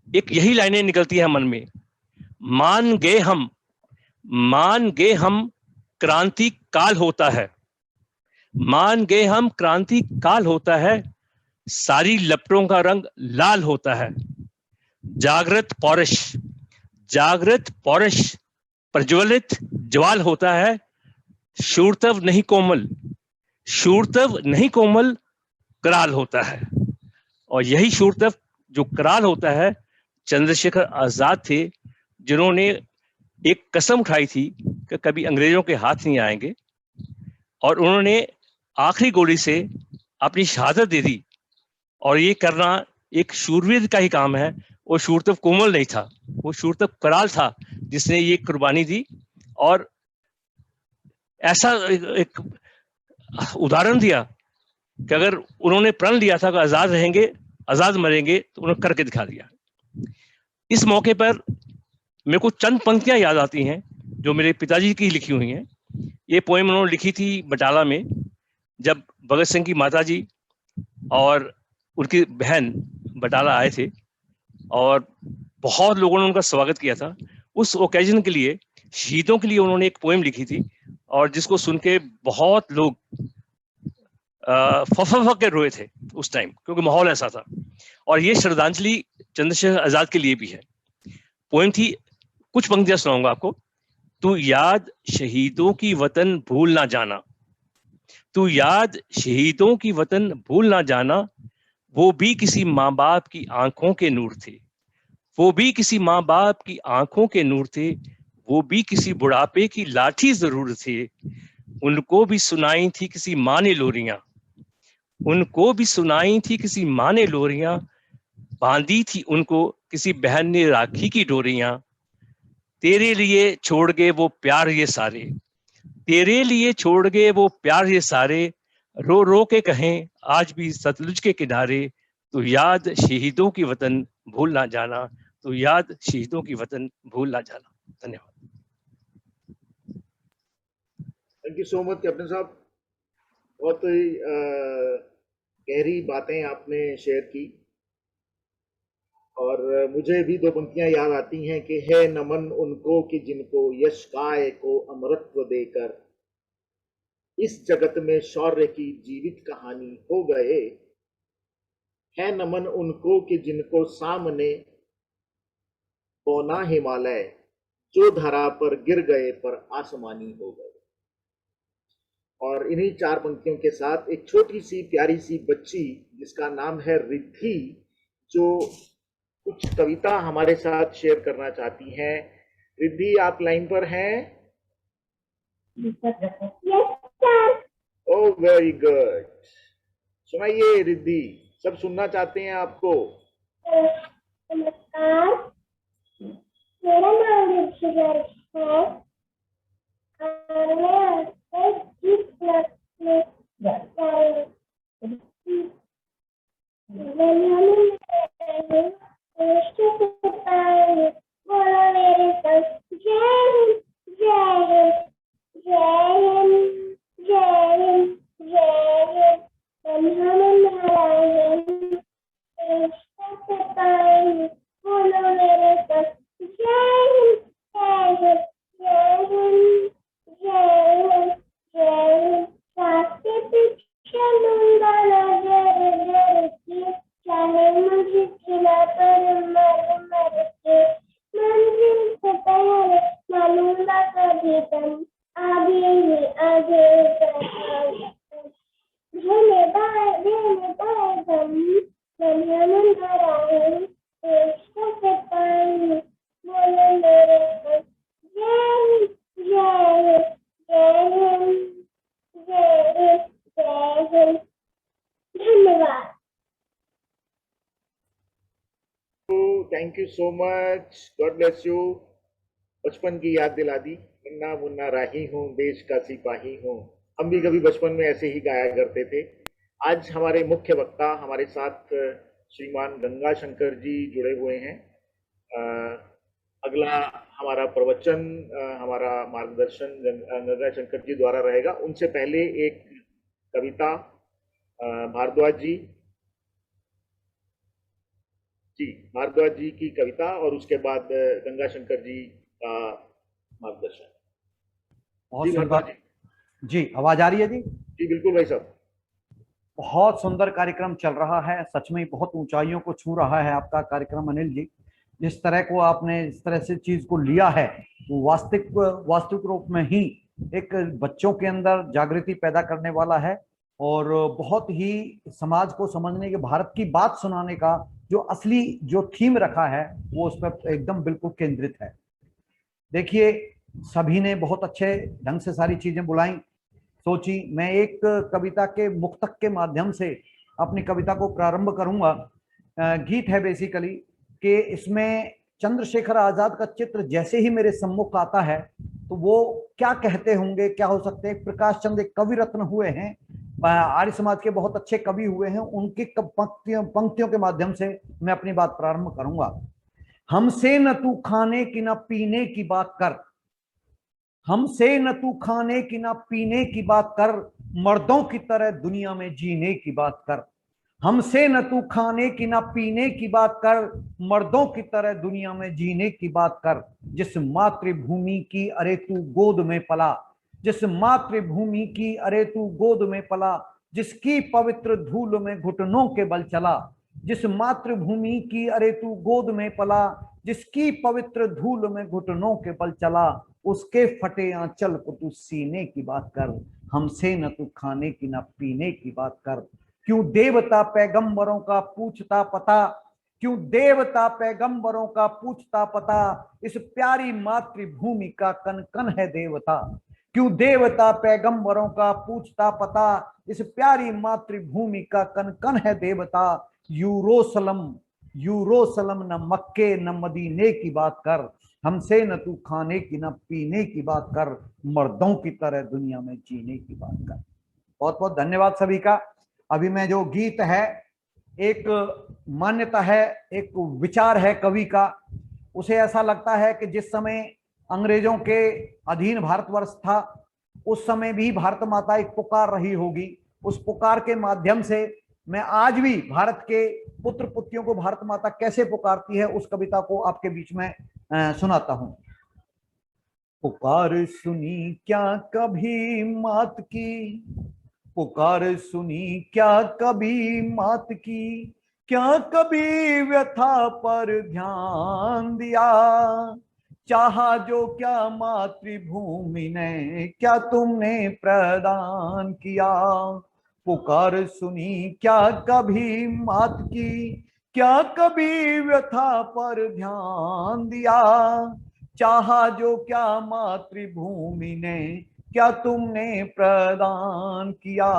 एक यही लाइनें निकलती हैं मन में, मान गए हम क्रांति काल होता है, मान गए हम क्रांति काल होता है, सारी लपटों का रंग लाल होता है, जागृत पौरुष प्रज्वलित ज्वाल होता है, शूरतव नहीं कोमल कराल होता है। और यही शूरतव जो कराल होता है चंद्रशेखर आजाद थे, जिन्होंने एक कसम उठाई थी कि कभी अंग्रेजों के हाथ नहीं आएंगे, और उन्होंने आखिरी गोली से अपनी शहादत दे दी। और ये करना एक शूरवीर का ही काम है। वो शूरतव कोमल नहीं था, वो शूरतव कराल था जिसने ये कुर्बानी दी। और ऐसा एक उदाहरण दिया कि अगर उन्होंने प्रण लिया था कि आजाद रहेंगे, आजाद मरेंगे, तो उन्होंने करके दिखा दिया। इस मौके पर मेरे को चंद पंक्तियां याद आती हैं जो मेरे पिताजी की लिखी हुई हैं। ये पोएम उन्होंने लिखी थी बटाला में, जब भगत सिंह की माताजी और उनकी बहन बटाला आए थे और बहुत लोगों ने उनका स्वागत किया था। उस ओकेजन के लिए, शहीदों के लिए उन्होंने एक पोएम लिखी थी, और जिसको सुन के बहुत लोग फफा के रोए थे उस टाइम, क्योंकि माहौल ऐसा था। और ये श्रद्धांजलि चंद्रशेखर आजाद के लिए भी है। पोएम थी, कुछ पंक्तियां सुनाऊंगा आपको। तू याद शहीदों की वतन भूल ना जाना, तू याद शहीदों की वतन भूल ना जाना, वो भी किसी माँ बाप की आंखों के नूर थे, वो भी किसी माँ बाप की आंखों के नूर थे, वो भी किसी बुढ़ापे की लाठी जरूर थे, उनको भी सुनाई थी किसी माँ ने लोरियां, उनको भी सुनाई थी किसी माँ ने लोरियां, बांधी थी उनको किसी बहन ने राखी की डोरियां, तेरे लिए छोड़ गए वो प्यार ये सारे, तेरे लिए छोड़ गए वो प्यार ये सारे, रो रो के कहें आज भी सतलुज के किनारे, तो याद शहीदों की वतन भूल ना जाना, तो याद शहीदों की वतन भूल ना जाना। धन्यवाद।
Thank you so much captain साहब, बहुत ही गहरी बातें आपने शेयर की। और मुझे भी दो पंक्तियां याद आती हैं कि है नमन उनको कि जिनको यश काय को अमरत्व देकर इस जगत में शौर्य की जीवित कहानी हो गए, है नमन उनको कि जिनको सामने पौना हिमालय, जो धरा पर गिर गए पर आसमानी हो गए। और इन्हीं चार पंक्तियों के साथ एक छोटी सी प्यारी सी बच्ची जिसका नाम है रिद्धि, जो कुछ कविता हमारे साथ शेयर करना चाहती हैं। रिद्धि, आप लाइन पर हैं? ओ वेरी गुड, सुनाइए रिद्धि, सब सुनना चाहते हैं आपको।
नमस्कार, मेरा नाम रिद्धि गर्ग है और मैं आपसे गीत सुनाने जा रही हूँ। बोलो मेरे संग जय हिंद जय हिंद जय हिंद जय हिंद जय हिंद। बोलो मेरे संग जय हिंद जय हिंद जय हिंद जय हिंद जय हिंद। रास्ते पीछे लूंगा नजर जर की, चाहे मुझे खिला पर मर मर के, मंजिल से पहले मालूंगा कभी तुम आगे ही आगे झूले बाय हम दुनिया में डराए से पानी। बोलो मेरे संग जय जय जय जय जय। धन्यवाद।
Thank you so much, God bless you. बचपन की याद दिला दी, मुन्ना मुन्ना राही हूँ, देश का सिपाही हूँ। हम भी कभी बचपन में ऐसे ही गाया करते थे। आज हमारे मुख्य वक्ता हमारे साथ श्रीमान गंगा शंकर जी जुड़े हुए हैं। अगला हमारा प्रवचन, हमारा मार्गदर्शन गंगा शंकर जी द्वारा रहेगा। उनसे पहले एक कविता भारद्वाज जी भारद्वाज जी की कविता, और उसके बाद गंगा शंकर जी का मार्गदर्शन।
बहुत सुंदर जी, आवाज आ रही है जी?
जी बिल्कुल भाई साहब।
बहुत सुंदर कार्यक्रम चल रहा है, सच में बहुत ऊंचाइयों को छू रहा है आपका कार्यक्रम अनिल जी। जिस तरह को आपने इस तरह से चीज को लिया है वो वास्तविक रूप में ही एक बच्चों के अंदर जागृति पैदा करने वाला है, और बहुत ही समाज को समझने के, भारत की बात सुनाने का जो असली जो थीम रखा है वो उस पर एकदम बिल्कुल केंद्रित है। देखिए, सभी ने बहुत अच्छे ढंग से सारी चीजें बुलाई, सोची। मैं एक कविता के मुक्तक के माध्यम से अपनी कविता को प्रारंभ करूंगा। गीत है बेसिकली कि इसमें चंद्रशेखर आजाद का चित्र जैसे ही मेरे सम्मुख आता है तो वो क्या कहते होंगे, क्या हो सकते हैं। प्रकाश चंद एक कवि रत्न हुए हैं, आर्य समाज के बहुत अच्छे कवि हुए हैं, उनकी पंक्तियों के माध्यम से मैं अपनी बात प्रारंभ करूंगा। हमसे न तू खाने की न पीने की बात कर, हमसे न तू खाने की न पीने की बात कर, मर्दों की तरह दुनिया में जीने की बात कर। हमसे न तू खाने की न पीने की बात कर, मर्दों की तरह दुनिया में जीने की बात कर। जिस मातृभूमि की अरे तू गोद में पला, जिस मातृभूमि की अरे तू गोद में पला, जिसकी पवित्र धूल में घुटनों के बल चला। जिस मातृभूमि की अरे तू गोद में पला, जिसकी पवित्र धूल में घुटनों के बल चला, उसके फटे आंचल को तू सीने की बात कर। हमसे न तू खाने की न पीने की बात कर। क्यों देवता पैगंबरों का पूछता पता, क्यों देवता पैगंबरों का पूछता पता, इस प्यारी मातृभूमि का कन कन है देवता। क्यों देवता पैगंबरों का पूछता पता, इस प्यारी मातृभूमि का कन कन है देवता। यूरोसलम यूरोसलम न मक्के न मदीने की बात कर। हमसे न तू खाने की न पीने की बात कर, मर्दों की तरह दुनिया में जीने की बात कर। बहुत बहुत धन्यवाद सभी का। अभी मैं जो गीत है, एक मान्यता है, एक विचार है कवि का। उसे ऐसा लगता है कि जिस समय अंग्रेजों के अधीन भारतवर्ष था उस समय भी भारत माता एक पुकार रही होगी। उस पुकार के माध्यम से मैं आज भी भारत के पुत्र पुत्रियों को भारत माता कैसे पुकारती है उस कविता को आपके बीच में सुनाता हूं। पुकार सुनी क्या कभी मात की, पुकार सुनी क्या कभी मात की, क्या कभी व्यथा पर ध्यान दिया। चाहा जो क्या मातृभूमि ने, क्या तुमने प्रदान किया। पुकार सुनी क्या कभी मात की, क्या कभी व्यथा पर ध्यान दिया। चाहा जो क्या मातृभूमि ने, क्या तुमने प्रदान किया।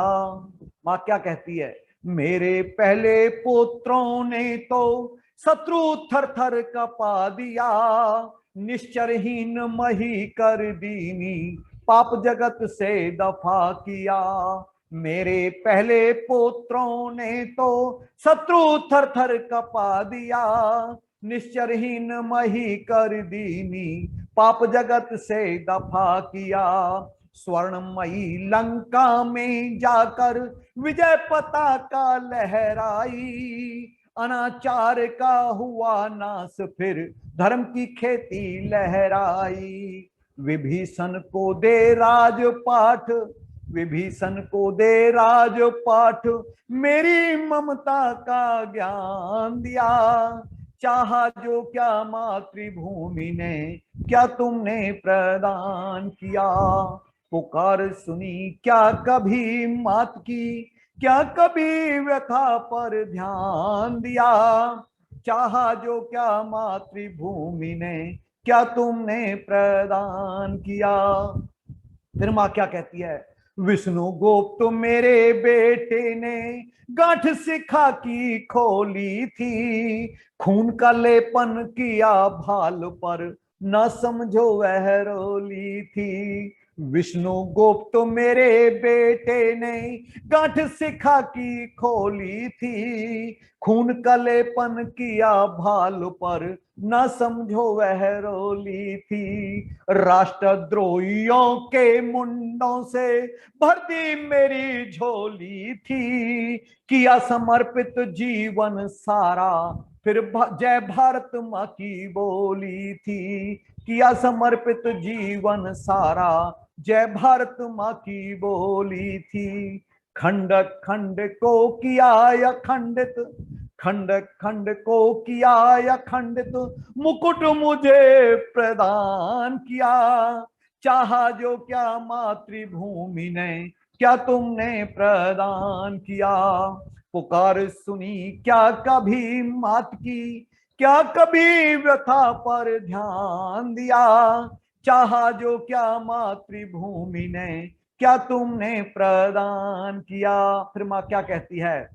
माँ क्या कहती है, मेरे पहले पुत्रों ने तो शत्रु थर थर कपा दिया, निश्चरहीन मही कर दीनी, पाप जगत से दफा किया। मेरे पहले पुत्रों ने तो शत्रु थर थर कपा दिया, निश्चरहीन मही कर दीनी, पाप जगत से दफा किया। स्वर्णमयी लंका में जाकर विजय पताका लहराई, अनाचार का हुआ नाश, फिर धर्म की खेती लहराई। विभीषण को दे राजपाठ, विभीषण को दे राजपाठ, मेरी ममता का ज्ञान दिया। चाहा जो क्या मातृभूमि ने, क्या तुमने प्रदान किया। पुकार सुनी क्या कभी मात की, क्या कभी व्यथा पर ध्यान दिया। चाहा जो क्या मातृभूमि ने, क्या तुमने प्रदान किया। फिर माँ क्या कहती है, विष्णु गुप्त मेरे बेटे ने गांठ शिखा की खोली थी, खून का लेपन किया भाल पर, न समझो वह रोली थी। विष्णु गुप्त मेरे बेटे ने गांठ शिखा की खोली थी, खून का लेपन किया भाल पर, न समझो वह रोली थी। राष्ट्रद्रोहियों के मुंडों से भर दी मेरी झोली थी, किया समर्पित जीवन सारा, फिर जय भारत माँ की बोली थी। किया समर्पित जीवन सारा, जय भारत माँ की बोली थी। खंड खंड को किया अखंडित, खंड खंड को किया अखंडित, मुकुट मुझे प्रदान किया। चाहा जो क्या मातृभूमि ने, क्या तुमने प्रदान किया। पुकार सुनी क्या कभी मात की, क्या कभी व्यथा पर ध्यान दिया। चाहा जो क्या मातृभूमि ने, क्या तुमने प्रदान किया। फिर माँ क्या कहती है,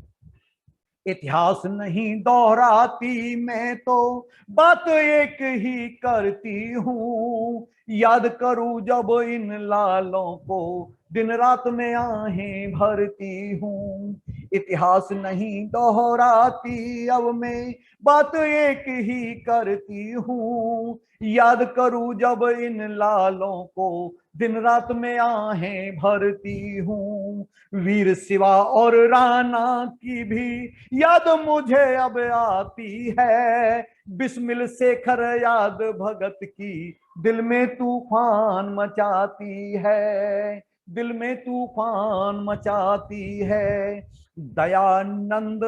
इतिहास नहीं दोहराती मैं तो बात एक ही करती हूँ, याद करूं जब इन लालों को दिन रात में आहें भरती हूँ। इतिहास नहीं दोहराती अब मैं बात एक ही करती हूँ, याद करूं जब इन लालों को दिन रात में आहें भरती हूँ। वीर शिवा और राणा की भी याद मुझे अब आती है, बिस्मिल शेखर याद भगत की दिल में तूफान मचाती है, दिल में तूफान मचाती है। दयानंद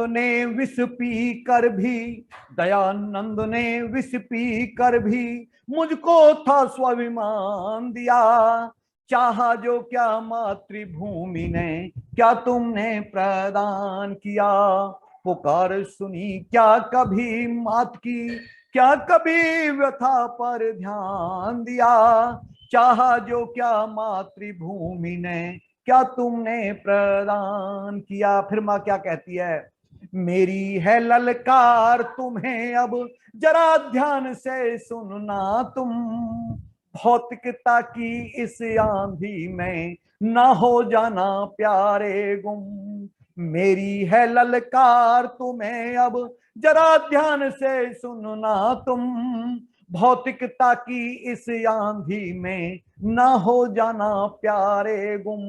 ने विष पी कर भी, दयानंद ने विष पी कर भी मुझको था स्वाभिमान दिया। चाहा जो क्या मातृभूमि ने, क्या तुमने प्रदान किया। पुकार सुनी क्या कभी मात की, क्या कभी व्यथा पर ध्यान दिया। चाहा जो क्या मातृभूमि ने, क्या तुमने प्रदान किया। फिर माँ क्या कहती है, मेरी है ललकार तुम्हें अब जरा ध्यान से सुनना तुम, भौतिकता की इस आंधी में ना हो जाना प्यारे गुम। मेरी है ललकार तुम्हें अब जरा ध्यान से सुनना तुम, भौतिकता की इस आंधी में ना हो जाना प्यारे गुम,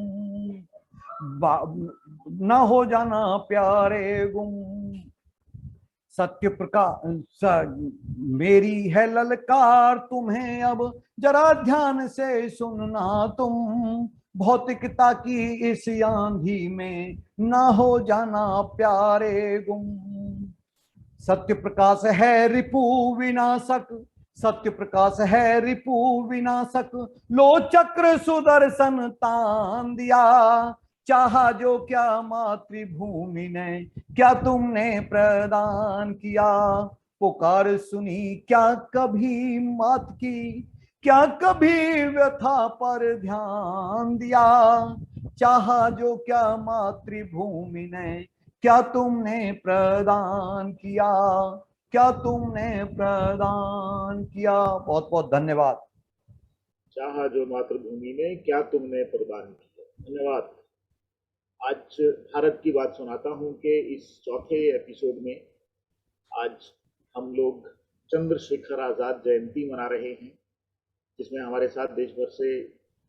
ना हो जाना प्यारे गुम। सत्य प्रकाश मेरी है ललकार तुम्हें अब जरा ध्यान से सुनना तुम, भौतिकता की इस आंधी में ना हो जाना प्यारे गुम। सत्य प्रकाश है रिपु विनाशक, सत्य प्रकाश है रिपु विनाशक, लो चक्र सुदर्शन तान दिया। चाहा जो क्या मातृभूमि ने, क्या तुमने प्रदान किया। पुकार सुनी क्या कभी मात की, क्या कभी व्यथा पर ध्यान दिया, चाहा जो क्या मातृभूमि ने, क्या तुमने प्रदान किया, क्या तुमने प्रदान किया। बहुत बहुत धन्यवाद।
चाहा जो मातृभूमि ने, क्या तुमने प्रदान किया। धन्यवाद। आज भारत की बात सुनाता हूं कि इस चौथे एपिसोड में आज हम लोग चंद्रशेखर आजाद जयंती मना रहे हैं, जिसमें हमारे साथ देश भर से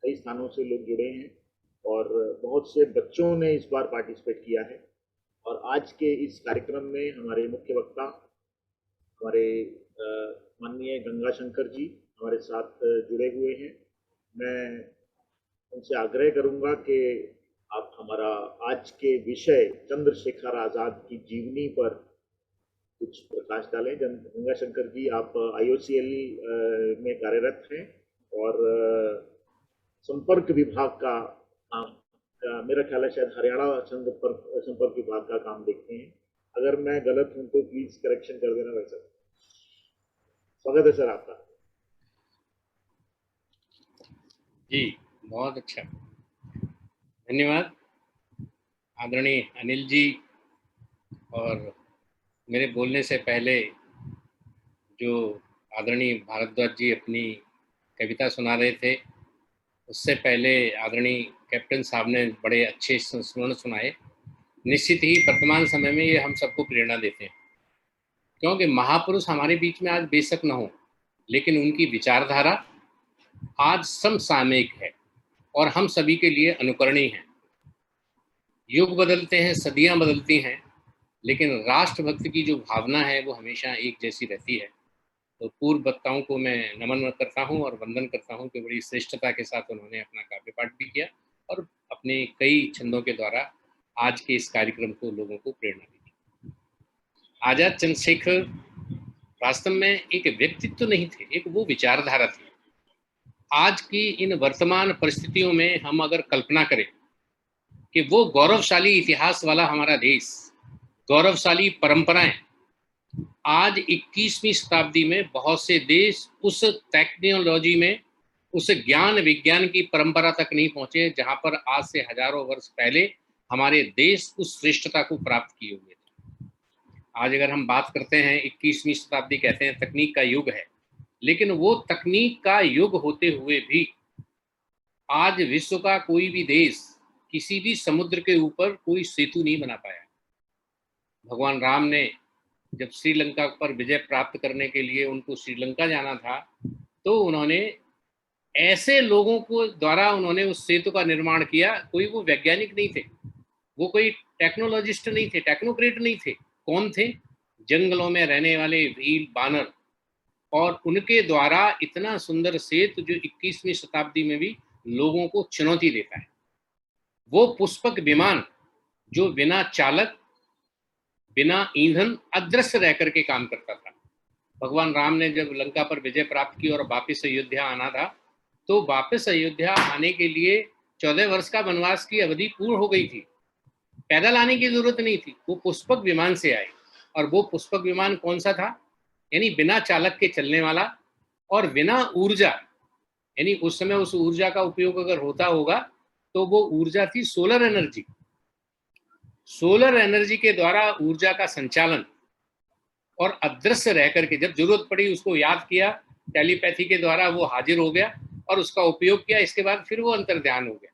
कई स्थानों से लोग जुड़े हैं और बहुत से बच्चों ने इस बार पार्टिसिपेट किया है। और आज के इस कार्यक्रम में हमारे मुख्य वक्ता हमारे माननीय गंगाशंकर जी हमारे साथ जुड़े हुए हैं। मैं उनसे आग्रह करूंगा कि आप हमारा आज के विषय चंद्रशेखर आजाद की जीवनी पर कुछ प्रकाश डालें। गंगाशंकर जी, आप IOCL में कार्यरत हैं और संपर्क विभाग का काम, मेरा ख्याल है शायद हरियाणा संपर्क विभाग का काम देखते हैं। अगर मैं गलत हूं तो प्लीज करेक्शन कर देना भाई साहब। स्वागत है सर आपका।
जी बहुत अच्छा, धन्यवाद आदरणीय अनिल जी। और मेरे बोलने से पहले जो आदरणीय भारद्वाज जी अपनी कविता सुना रहे थे, उससे पहले आदरणीय कैप्टन साहब ने बड़े अच्छे संस्मरण सुनाए। निश्चित ही वर्तमान समय में ये हम सबको प्रेरणा देते हैं, क्योंकि महापुरुष हमारे बीच में आज बेशक न हो, लेकिन उनकी विचारधारा आज समसामयिक है और हम सभी के लिए अनुकरणीय है। युग बदलते हैं, सदियां बदलती हैं, लेकिन राष्ट्रभक्ति की जो भावना है वो हमेशा एक जैसी रहती है। तो पूर्व वक्ताओं को मैं नमन करता हूं और वंदन करता हूं कि बड़ी श्रेष्ठता के साथ उन्होंने अपना काव्य पाठ भी किया और अपने कई छंदों के द्वारा आज के इस कार्यक्रम को लोगों को प्रेरणा दी। आजाद चंद्रशेखर वास्तव में एक व्यक्तित्व नहीं थे, एक वो विचारधारा थी। आज की इन वर्तमान परिस्थितियों में हम अगर कल्पना करें कि वो गौरवशाली इतिहास वाला हमारा देश, गौरवशाली परंपराएं, आज 21वीं शताब्दी में बहुत से देश उस टेक्नोलॉजी में, उस ज्ञान विज्ञान की परंपरा तक नहीं पहुंचे जहां पर आज से हजारों वर्ष पहले हमारे देश उस श्रेष्ठता को प्राप्त किए हुए थे। आज अगर हम बात करते हैं 21वीं शताब्दी, कहते हैं तकनीक का युग है, लेकिन वो तकनीक का युग होते हुए भी आज विश्व का कोई भी देश किसी भी समुद्र के ऊपर कोई सेतु नहीं बना पाया। भगवान राम ने जब श्रीलंका पर विजय प्राप्त करने के लिए उनको श्रीलंका जाना था, तो उन्होंने ऐसे लोगों को द्वारा उन्होंने उस सेतु का निर्माण किया। कोई वो वैज्ञानिक नहीं थे, वो कोई टेक्नोलॉजिस्ट नहीं थे, टेक्नोक्रेट नहीं थे। कौन थे? जंगलों में रहने वाले भील बानर, और उनके द्वारा इतना सुंदर सेतु जो 21वीं शताब्दी में भी लोगों को चुनौती देता है। वो पुष्पक विमान जो बिना चालक, बिना ईंधन, अदृश्य रह करके काम करता था। भगवान राम ने जब लंका पर विजय प्राप्त की और वापिस अयोध्या आना था, तो वापिस अयोध्या आने के लिए 14 वर्ष का वनवास की अवधि पूर्ण हो गई थी। पैदल आने की जरूरत नहीं थी, वो पुष्पक विमान से आए। और वो पुष्पक विमान कौन सा था? यानी बिना चालक के चलने वाला और बिना ऊर्जा, यानी उस समय उस ऊर्जा का उपयोग अगर होता होगा तो वो ऊर्जा थी सोलर एनर्जी। सोलर एनर्जी के द्वारा ऊर्जा का संचालन और अदृश्य रह करके जब जरूरत पड़ी उसको याद किया, टेलीपैथी के द्वारा वो हाजिर हो गया और उसका उपयोग किया। इसके बाद फिर वो अंतर्ध्यान हो गया।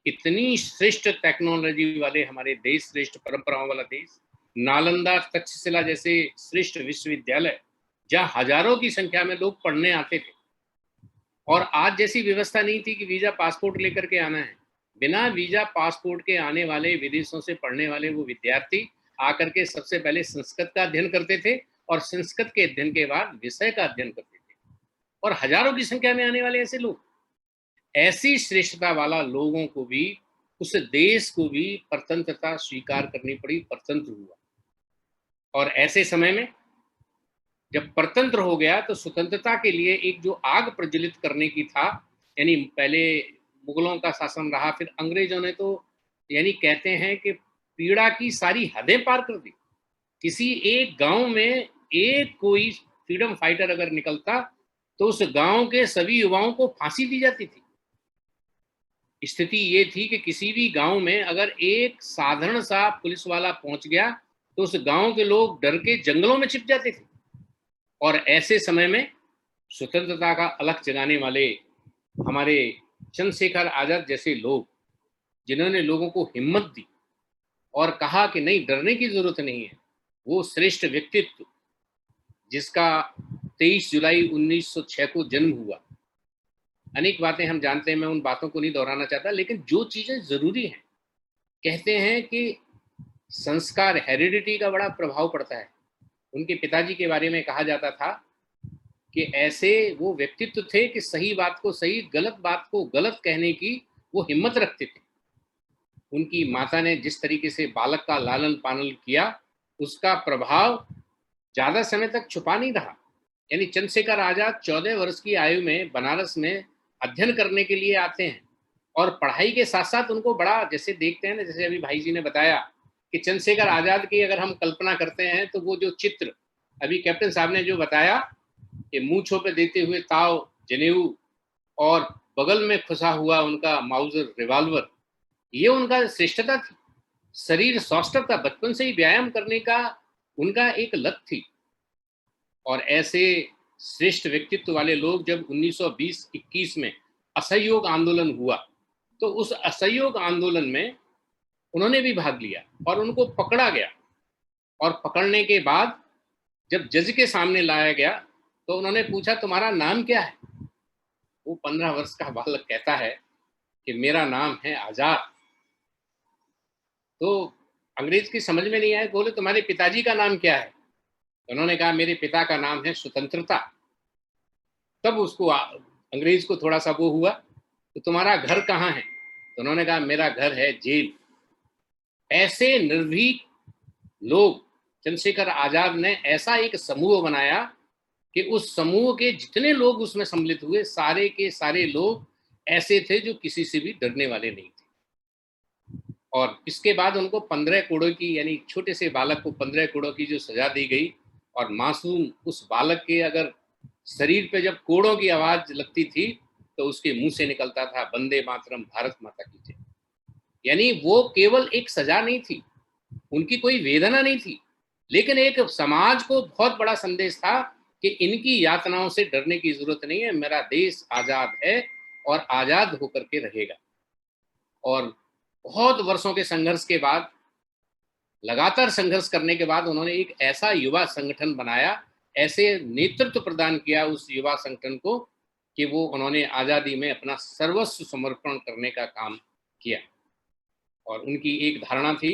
इतनी श्रेष्ठ टेक्नोलॉजी वाले हमारे देश, श्रेष्ठ परंपराओं वाला देश, नालंदा, तक्षशिला जैसे श्रेष्ठ विश्वविद्यालय जहाँ हजारों की संख्या में लोग पढ़ने आते थे। और आज जैसी व्यवस्था नहीं थी कि वीजा पासपोर्ट लेकर के आना है। बिना वीजा पासपोर्ट के आने वाले, विदेशों से पढ़ने वाले वो विद्यार्थी आकर के सबसे पहले संस्कृत का अध्ययन करते थे और संस्कृत के अध्ययन के बाद विषय का अध्ययन करते थे। और हजारों की संख्या में आने वाले ऐसे लोग, ऐसी श्रेष्ठता वाला लोगों को भी, उस देश को भी परतंत्रता स्वीकार करनी पड़ी, परतंत्र हुआ। और ऐसे समय में जब परतंत्र हो गया तो स्वतंत्रता के लिए एक जो आग प्रज्वलित करने की था, यानी पहले मुगलों का शासन रहा, फिर अंग्रेजों ने तो यानी कहते हैं कि पीड़ा की सारी हदें पार कर दी। किसी एक गांव में एक कोई फ्रीडम फाइटर अगर निकलता तो उस गांव के सभी युवाओं को फांसी दी जाती थी। स्थिति ये थी कि किसी भी गांव में अगर एक साधारण सा पुलिस वाला पहुंच गया तो उस गांव के लोग डर के जंगलों में छिप जाते थे। और ऐसे समय में स्वतंत्रता का अलख जगाने वाले हमारे चंद्रशेखर आजाद जैसे लोग, जिन्होंने लोगों को हिम्मत दी और कहा कि नहीं, डरने की जरूरत नहीं है, वो श्रेष्ठ व्यक्तित्व जिसका 23 जुलाई 1906 को जन्म हुआ। अनेक बातें हम जानते हैं, मैं उन बातों को नहीं दोहराना चाहता, लेकिन जो चीजें जरूरी हैं, कहते हैं कि संस्कार, हेरिडिटी का बड़ा प्रभाव पड़ता है। उनके पिताजी के बारे में कहा जाता था कि ऐसे वो व्यक्तित्व थे कि सही बात को सही, गलत बात को गलत कहने की वो हिम्मत रखते थे। उनकी माता ने जिस तरीके से बालक का लालन पालन किया, उसका प्रभाव ज्यादा समय तक छुपा नहीं रहा। यानी चंद्रशेखर आजाद 14 वर्ष की आयु में बनारस में अध्ययन करने के लिए आते हैं और पढ़ाई के साथ साथ उनको बड़ा, जैसे देखते हैं ना, जैसे अभी भाई जी ने बताया कि चंद्रशेखर आजाद की अगर हम कल्पना करते हैं तो वो जो चित्र अभी कैप्टन साहब ने जो बताया कि मूंछों पे देते हुए ताव, जनेऊ और बगल में खुसा हुआ उनका माउजर रिवॉल्वर, ये उनका श्रेष्ठता थी। शरीर स्वस्थ था, बचपन से ही व्यायाम करने का उनका एक लत थी। और ऐसे श्रेष्ठ व्यक्तित्व वाले लोग जब 1920-21 में असहयोग आंदोलन हुआ तो उस असहयोग आंदोलन में उन्होंने भी भाग लिया और उनको पकड़ा गया। और पकड़ने के बाद जब जज के सामने लाया गया तो उन्होंने पूछा, तुम्हारा नाम क्या है? वो 15 वर्ष का बालक कहता है कि मेरा नाम है आजाद। तो अंग्रेज की समझ में नहीं आया, बोले तुम्हारे पिताजी का नाम क्या है? उन्होंने कहा मेरे पिता का नाम है स्वतंत्रता। तब उसको अंग्रेज को थोड़ा सा वो हुआ, तो तुम्हारा घर कहाँ है? तो उन्होंने कहा मेरा घर है जेल। ऐसे निर्भीक लोग, चंद्रशेखर आजाद ने ऐसा एक समूह बनाया कि उस समूह के जितने लोग उसमें सम्मिलित हुए, सारे के सारे लोग ऐसे थे जो किसी से भी डरने वाले नहीं थे। और इसके बाद उनको 15 करोड़ की, यानी छोटे से बालक को 15 करोड़ की जो सजा दी गई, और मासूम उस बालक के अगर शरीर पे जब कोड़ों की आवाज लगती थी तो उसके मुंह से निकलता था वंदे मातरम, भारत माता की जय। यानी वो केवल एक सजा नहीं थी, उनकी कोई वेदना नहीं थी, लेकिन एक समाज को बहुत बड़ा संदेश था कि इनकी यातनाओं से डरने की जरूरत नहीं है, मेरा देश आजाद है और आजाद होकर के रहेगा। और बहुत वर्षों के संघर्ष के बाद, लगातार संघर्ष करने के बाद उन्होंने एक ऐसा युवा संगठन बनाया, ऐसे नेतृत्व प्रदान किया उस युवा संगठन को कि वो उन्होंने आज़ादी में अपना सर्वस्व समर्पण करने का काम किया। और उनकी एक धारणा थी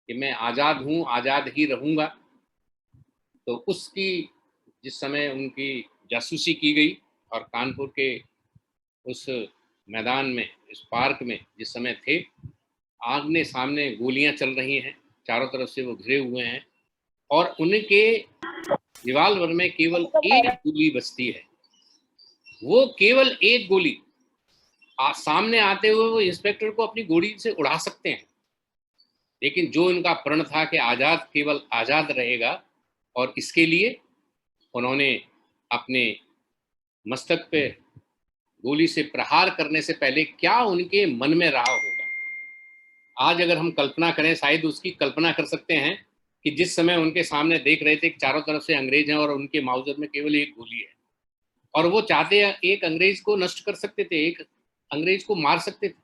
कि मैं आज़ाद हूँ, आज़ाद ही रहूँगा। तो उसकी जिस समय उनकी जासूसी की गई और कानपुर के उस मैदान में, इस पार्क में जिस समय थे, आमने सामने गोलियां चल रही हैं, चारों तरफ से वो घिरे हुए हैं और उनके रिवॉल्वर में केवल एक गोली बचती है। वो केवल एक गोली सामने आते हुए वो इंस्पेक्टर को अपनी गोली से उड़ा सकते हैं, लेकिन जो इनका प्रण था कि आज़ाद केवल आज़ाद रहेगा, और इसके लिए उन्होंने अपने मस्तक पे गोली से प्रहार करने से पहले क्या उनके मन में रहा होगा। आज अगर हम कल्पना करें, शायद उसकी कल्पना कर सकते हैं कि जिस समय उनके सामने देख रहे थे कि चारों तरफ से अंग्रेज हैं और उनके माउजर में केवल एक गोली है, और वो चाहते एक अंग्रेज को नष्ट कर सकते थे, एक अंग्रेज को मार सकते थे,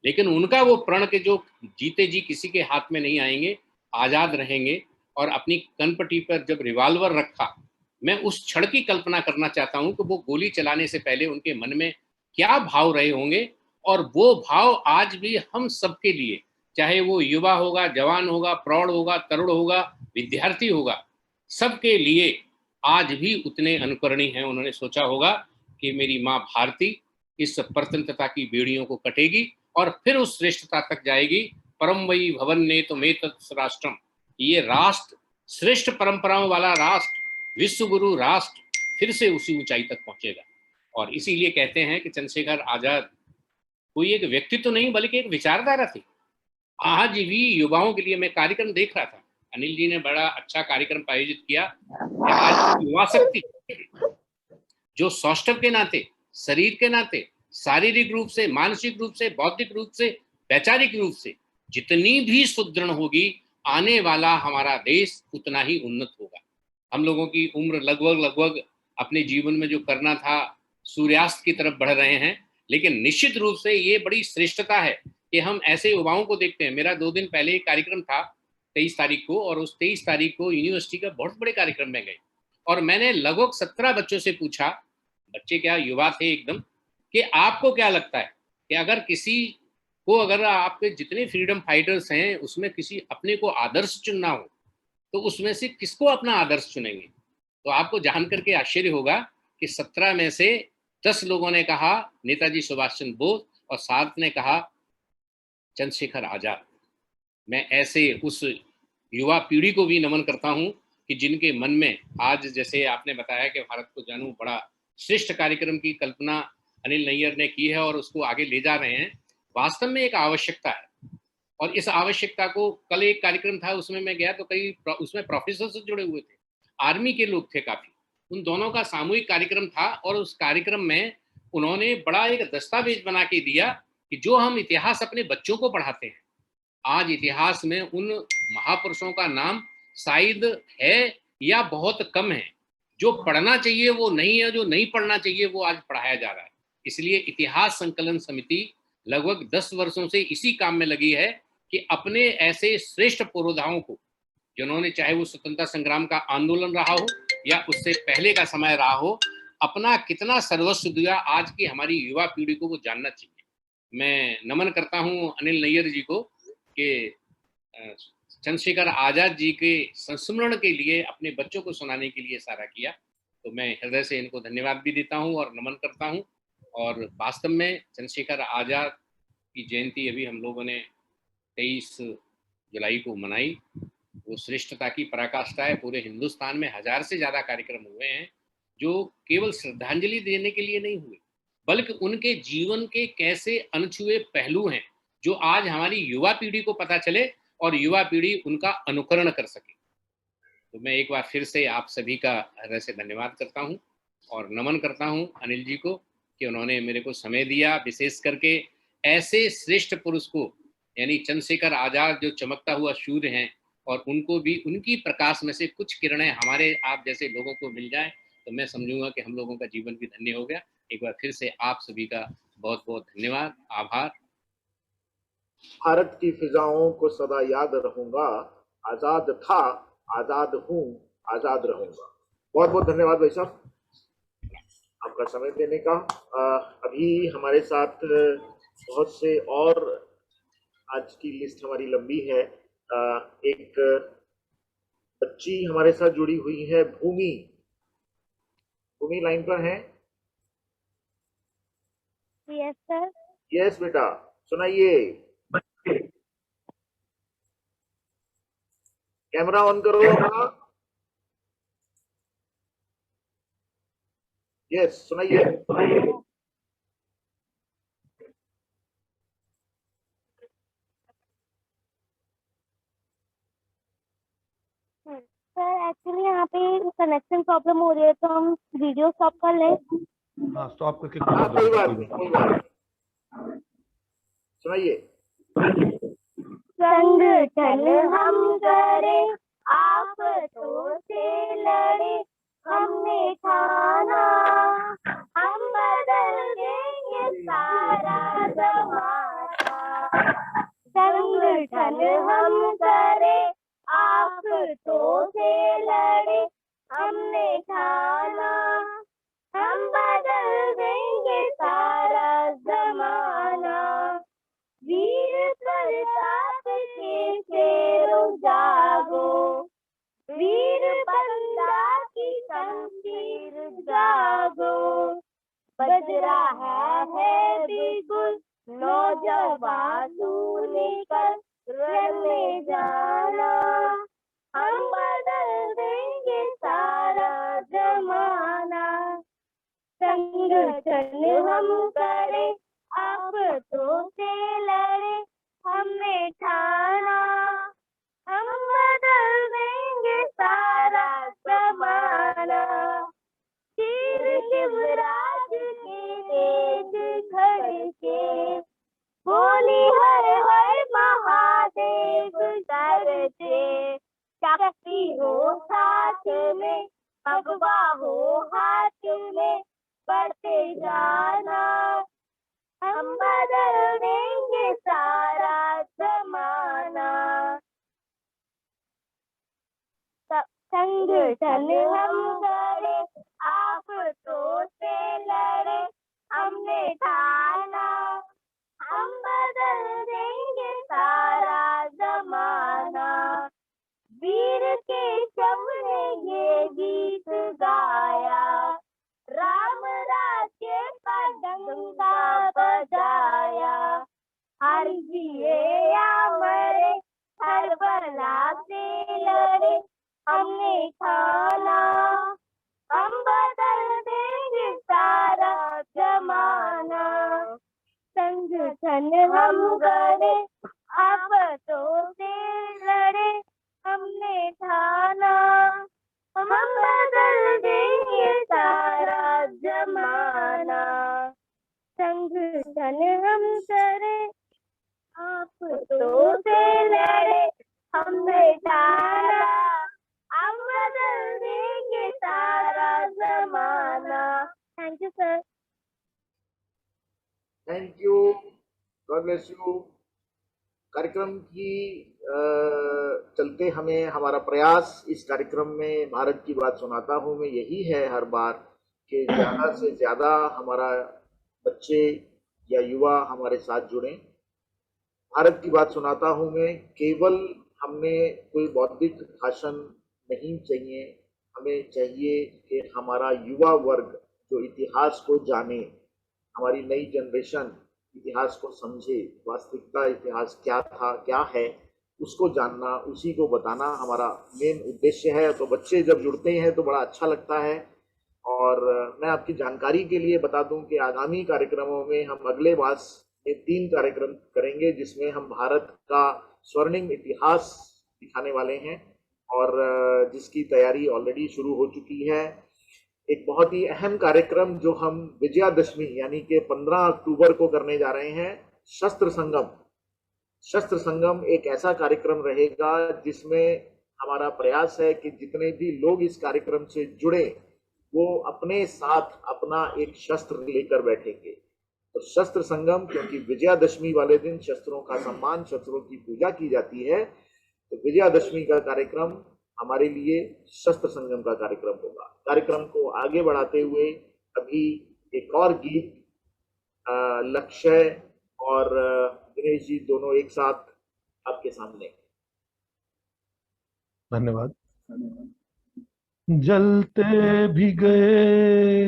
लेकिन उनका वो प्रण के जो जीते जी किसी के हाथ में नहीं आएंगे, आज़ाद रहेंगे। और अपनी कनपट्टी पर जब रिवॉल्वर रखा, मैं उस क्षण की कल्पना करना चाहता हूं कि वो गोली चलाने से पहले उनके मन में क्या भाव रहे होंगे। और वो भाव आज भी हम सबके लिए, चाहे वो युवा होगा, जवान होगा, प्रौढ़ होगा, तरुण होगा, विद्यार्थी होगा, सबके लिए आज भी उतने अनुकरणीय हैं। उन्होंने सोचा होगा कि मेरी माँ भारती इस स्वतंत्रता की बेड़ियों को कटेगी और फिर उस श्रेष्ठता तक जाएगी। परम वही भवन ने तो मे राष्ट्रम, ये राष्ट्र, श्रेष्ठ परंपराओं वाला राष्ट्र, विश्व गुरु राष्ट्र फिर से उसी ऊंचाई तक पहुंचेगा। और इसीलिए कहते हैं कि चंद्रशेखर आजाद कोई एक व्यक्तित्व नहीं बल्कि एक विचारधारा थी। आज भी युवाओं के लिए, मैं कार्यक्रम देख रहा था, अनिल जी ने बड़ा अच्छा कार्यक्रम आयोजित किया। आज युवा शक्ति जो सौष्ठव के नाते, शरीर के नाते, शारीरिक रूप से, मानसिक रूप से, बौद्धिक रूप से, वैचारिक रूप से जितनी भी सुदृढ़ होगी, आने वाला हमारा देश उतना ही उन्नत होगा। हम लोगों की उम्र लगभग अपने जीवन में जो करना था सूर्यास्त की तरफ बढ़ रहे हैं, लेकिन निश्चित रूप से ये बड़ी श्रेष्ठता है कि हम ऐसे युवाओं को देखते हैं। मेरा 2 दिन पहले एक कार्यक्रम था 23 तारीख को, और उस 23 तारीख को यूनिवर्सिटी का बहुत बड़े कार्यक्रम में गए और मैंने लगभग 17 बच्चों से पूछा, बच्चे क्या युवा थे एकदम, कि आपको क्या लगता है कि अगर किसी को, अगर आपके जितने फ्रीडम फाइटर्स हैं उसमें किसी अपने को आदर्श चुनना हो तो उसमें से किसको अपना आदर्श चुनेंगे? तो आपको जान करके आश्चर्य होगा कि 17 में से 10 लोगों ने कहा नेताजी सुभाष चंद्र बोस और 7 ने कहा चंद्रशेखर आजाद। मैं ऐसे उस युवा पीढ़ी को भी नमन करता हूं कि जिनके मन में आज, जैसे आपने बताया कि भारत को जानूं, बड़ा श्रेष्ठ कार्यक्रम की कल्पना अनिल नैयर ने की है और उसको आगे ले जा रहे हैं। वास्तव में एक आवश्यकता है और इस आवश्यकता को, कल एक कार्यक्रम था उसमें मैं गया तो कई उसमें प्रोफेसर से जुड़े हुए थे, आर्मी के लोग थे काफी, उन दोनों का सामूहिक कार्यक्रम था और उस कार्यक्रम में उन्होंने बड़ा एक दस्तावेज बना के दिया कि जो हम इतिहास अपने बच्चों को पढ़ाते हैं, आज इतिहास में उन महापुरुषों का नाम शायद है या बहुत कम है। जो पढ़ना चाहिए वो नहीं है, जो नहीं पढ़ना चाहिए वो आज पढ़ाया जा रहा है। इसलिए इतिहास संकलन समिति लगभग 10 वर्षों से इसी काम में लगी है कि अपने ऐसे श्रेष्ठ पुरोधाओं को, जिन्होंने चाहे वो स्वतंत्रता संग्राम का आंदोलन रहा हो या उससे पहले का समय रहा हो, अपना कितना सर्वस्व दिया, आज की हमारी युवा पीढ़ी को वो जानना चाहिए। मैं नमन करता हूं अनिल नैयर जी को कि चंद्रशेखर आजाद जी के संस्मरण के लिए अपने बच्चों को सुनाने के लिए सारा किया, तो मैं हृदय से इनको धन्यवाद भी देता हूं और नमन करता हूं। और वास्तव में चंद्रशेखर आजाद की जयंती अभी हम लोगों ने 23 जुलाई को मनाई। वो श्रेष्ठता की पराकाष्ठा है। पूरे हिंदुस्तान में 1000 से ज्यादा कार्यक्रम हुए हैं जो केवल श्रद्धांजलि देने के लिए नहीं हुए, बल्कि उनके जीवन के कैसे अनछुए पहलू हैं जो आज हमारी युवा पीढ़ी को पता चले और युवा पीढ़ी उनका अनुकरण कर सके। तो मैं एक बार फिर से आप सभी का हृदय से धन्यवाद करता हूं और नमन करता हूं अनिल जी को कि उन्होंने मेरे को समय दिया, विशेष करके ऐसे श्रेष्ठ पुरुष को, यानी चंद्रशेखर आजाद जो चमकता हुआ सूर्य हैं, और उनको भी उनकी प्रकाश में से कुछ किरणें हमारे आप जैसे लोगों को मिल जाए तो मैं समझूंगा कि हम लोगों का जीवन भी धन्य हो गया। एक बार फिर से आप सभी का बहुत बहुत धन्यवाद, आभार।
भारत की फिजाओं को सदा याद रहूंगा, आजाद था, आजाद हूँ, आजाद रहूंगा। बहुत बहुत धन्यवाद भाई साहब आपका समय देने का। अभी हमारे साथ बहुत से और, आज की लिस्ट हमारी लंबी है। एक बच्ची हमारे साथ जुड़ी हुई है, भूमि। भूमि लाइन पर है?
Yes sir.
यस बेटा, सुनाइए। कैमरा ऑन करो अपना। यस, सुनाइए।
सर एक्चुअली यहाँ पे कनेक्शन प्रॉब्लम हो रही है तो हम वीडियो स्टॉप कर लें।
हाँ, स्टॉप करके
कोई बात नहीं, सुनाइए।
संगठन हम करे, आफतों से लड़े, हमने ठाना हम बदल देंगे सारा जमाना। संगठन हम करे, आफतों से लड़े, हमने ठाना हम बदल देंगे सारा जमाना। वीर प्रताप के शेरों जागो, वीर बंदा की शमशीर जागो। बज रहा है बिल्कुल नौजवान तू निकल रण में जाना, हम बदल देंगे सारा जमाना। संगठन हम करे, आफतों से लड़े, हमने ठाना हम बदल देंगे सारा जमाना। चीर के युवराज के देश धड़के, बोली हर हर महादेव करते, शक्ति हो साथ में, भगवा हो हाथ में, बढ़ते जाना, हम बदल देंगे सारा जमाना। संगठन हम करे, आफतों से लड़े, हमने ठाना, हम बदल देंगे सारा जमाना। वीर केशव ने ये गीत गाया, राम राज्य का डंका बजाया। हर जिए या मरे, हर बला से लड़े, हमने ठाना, हम बदल देंगे सारा जमाना। संगठन हम गढ़े, आफतों से लड़े, हमने ठाना, हम बदल देंगे सारा जमाना। संगठन हम करे, आफतों से लड़े, हमने ठाना, हम बदल देंगे सारा जमाना। Thank you sir.
Thank you, God bless you. कार्यक्रम की चलते हमें हमारा प्रयास इस कार्यक्रम में भारत की बात सुनाता हूँ मैं यही है हर बार कि ज़्यादा से ज़्यादा हमारा बच्चे या युवा हमारे साथ जुड़ें। भारत की बात सुनाता हूँ मैं, केवल हमें कोई बौद्धिक भाषण नहीं चाहिए, हमें चाहिए कि हमारा युवा वर्ग जो इतिहास को जाने, हमारी नई जनरेशन इतिहास को समझे, वास्तविकता इतिहास क्या था क्या है उसको जानना, उसी को बताना हमारा मेन उद्देश्य है। तो बच्चे जब जुड़ते हैं तो बड़ा अच्छा लगता है। और मैं आपकी जानकारी के लिए बता दूं कि आगामी कार्यक्रमों में हम अगले मास में 3 कार्यक्रम करेंगे जिसमें हम भारत का स्वर्णिम इतिहास दिखाने वाले हैं और जिसकी तैयारी ऑलरेडी शुरू हो चुकी है। एक बहुत ही अहम कार्यक्रम जो हम विजयादशमी यानी कि 15 अक्टूबर को करने जा रहे हैं, शस्त्र संगम। शस्त्र संगम एक ऐसा कार्यक्रम रहेगा जिसमें हमारा प्रयास है कि जितने भी लोग इस कार्यक्रम से जुड़े वो अपने साथ अपना एक शस्त्र लेकर बैठेंगे। तो शस्त्र संगम, क्योंकि विजयादशमी वाले दिन शस्त्रों का सम्मान, शस्त्रों की पूजा की जाती है, तो विजयादशमी का कार्यक्रम हमारे लिए शस्त्र संगम का कार्यक्रम होगा। कार्यक्रम को आगे बढ़ाते हुए अभी एक और गीत लक्ष्य और दिनेश जी दोनों एक साथ आपके सामने।
धन्यवाद। जलते भी गए,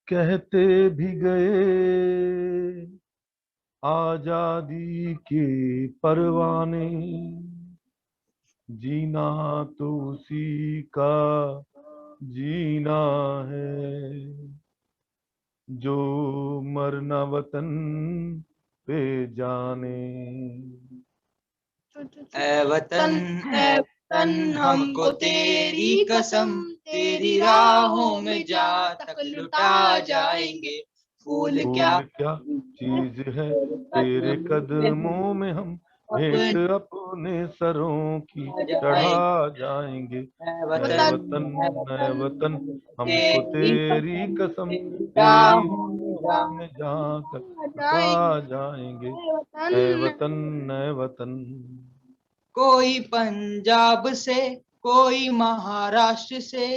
कहते भी गए, आजादी के परवाने, जीना तो उसी का जीना है, जो मरना वतन पे जाने।
ऐ वतन हमको तेरी कसम, तेरी राहों में जा तक लुटा जाएंगे। फूल क्या
चीज है तेरे कदमों में, हम भेंट अपने सरों की चढ़ा जाएंगे। ऐ वतन हमको तेरी कसम, तेरी राह में जा तक लुटा जाएंगे। ऐ वतन।
कोई पंजाब से, कोई महाराष्ट्र से,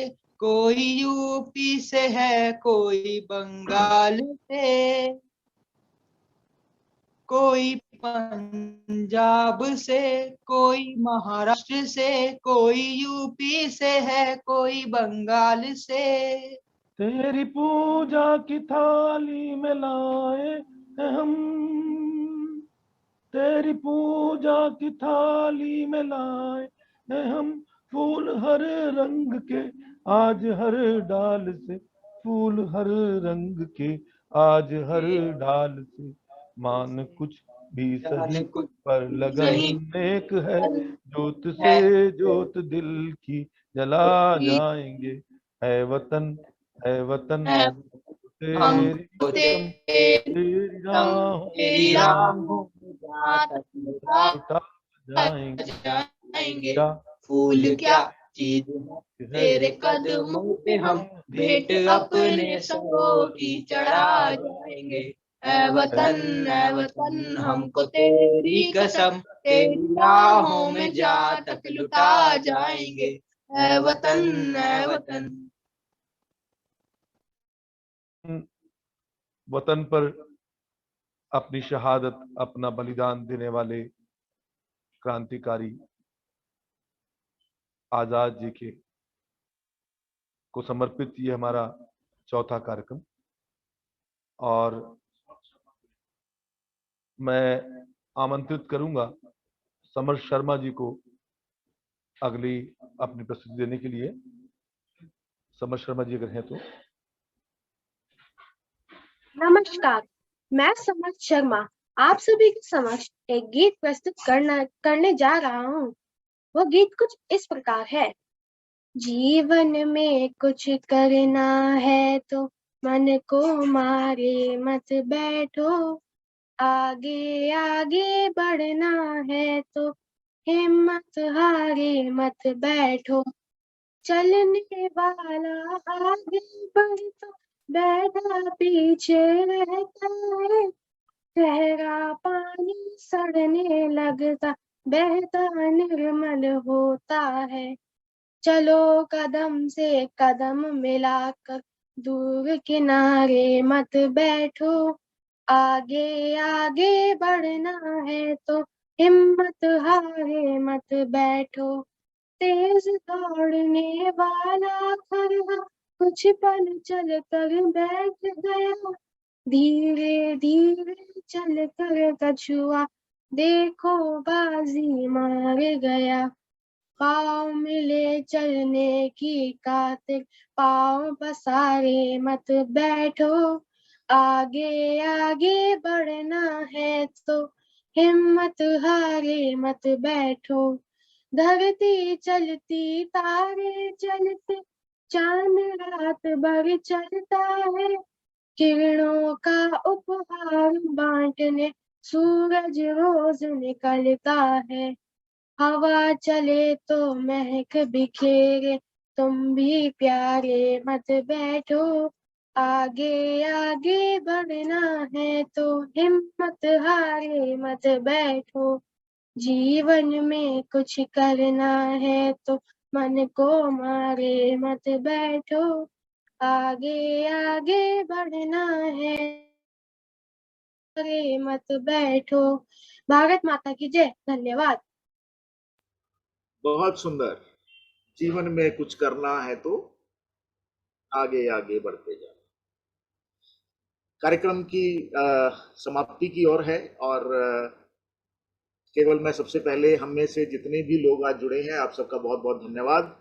कोई यूपी से है, कोई बंगाल से, कोई पंजाब से, कोई महाराष्ट्र से, कोई यूपी से है, कोई बंगाल से।
तेरी पूजा की थाली में लाए हैं हम, तेरी पूजा की थाली में लाए हैं हम, फूल हर रंग के आज हर डाल से, फूल हर रंग के आज हर डाल से। मान कुछ भी सही पर लगन एक है, जोत से जोत दिल की जला जाएंगे। ऐ वतन है वतन
हमको
तेरी राहों लुटा
जाएंगे। फूल क्या चीज है तेरे कदमों पे, हम भेंट अपने सरों की चढ़ा जाएंगे। ऐ वतन हमको तेरी कसम, तेरी राहों में जा तक लुटा जाएंगे। ऐ वतन
वतन पर अपनी शहादत, अपना बलिदान देने वाले क्रांतिकारी आजाद जी के को समर्पित ये हमारा चौथा कार्यक्रम। और मैं आमंत्रित करूंगा समर शर्मा जी को अगली अपनी प्रस्तुति देने के लिए। समर शर्मा जी अगर हैं तो।
नमस्कार, मैं समर शर्मा आप सभी के समक्ष एक गीत प्रस्तुत करने जा रहा हूँ। वो गीत कुछ इस प्रकार है। जीवन में कुछ करना है तो मन को मारे मत बैठो, आगे आगे बढ़ना है तो हिम्मत हारे मत बैठो। चलने वाला आगे बढ़ता, बैठा पीछे रहता है। ठहरा पानी सड़ने लगता, बहता निर्मल होता है। चलो कदम से कदम मिलाकर, दूर किनारे मत बैठो, आगे आगे बढ़ना है तो हिम्मत हारे मत बैठो। तेज दौड़ने वाला खड़ा कुछ पल चल कर बैठ गया, धीरे धीरे चल कर कछुआ देखो बाजी मार गया। पाँव मिले चलने की खातिर, पाँव पसारे मत बैठो, आगे आगे बढ़ना है तो हिम्मत हारे मत बैठो। धरती चलती तारे चलते, चांद रात भर चलता है। किरणों का उपहार बांटने सूरज रोज निकलता है। हवा चले तो महक बिखेरे, तुम भी प्यारे मत बैठो, आगे आगे बढ़ना है तो हिम्मत हारे मत बैठो। जीवन में कुछ करना है तो मन को मारे मत बैठो, आगे आगे बढ़ना है अरे मत बैठो। भारत माता की जय। धन्यवाद।
बहुत सुंदर। जीवन में कुछ करना है तो आगे आगे बढ़ते जाओ। कार्यक्रम की समाप्ति की ओर है और केवल मैं सबसे पहले हम में से जितने भी लोग आज जुड़े हैं आप सबका बहुत बहुत धन्यवाद।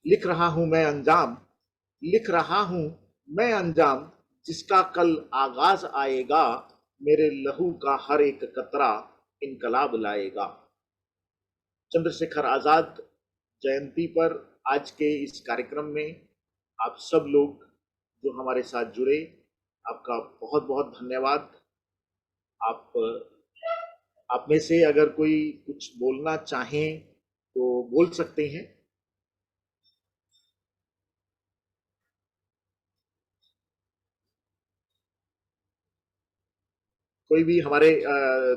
लिख रहा हूं मैं अंजाम, लिख रहा हूं मैं अंजाम, जिसका कल आगाज आएगा, मेरे लहू का हर एक कतरा इनकलाब लाएगा। चंद्रशेखर आजाद जयंती पर आज के इस कार्यक्रम में आप सब लोग जो हमारे साथ जुड़े, आपका बहुत बहुत धन्यवाद। आप में से अगर कोई कुछ बोलना चाहें तो बोल सकते हैं। कोई भी हमारे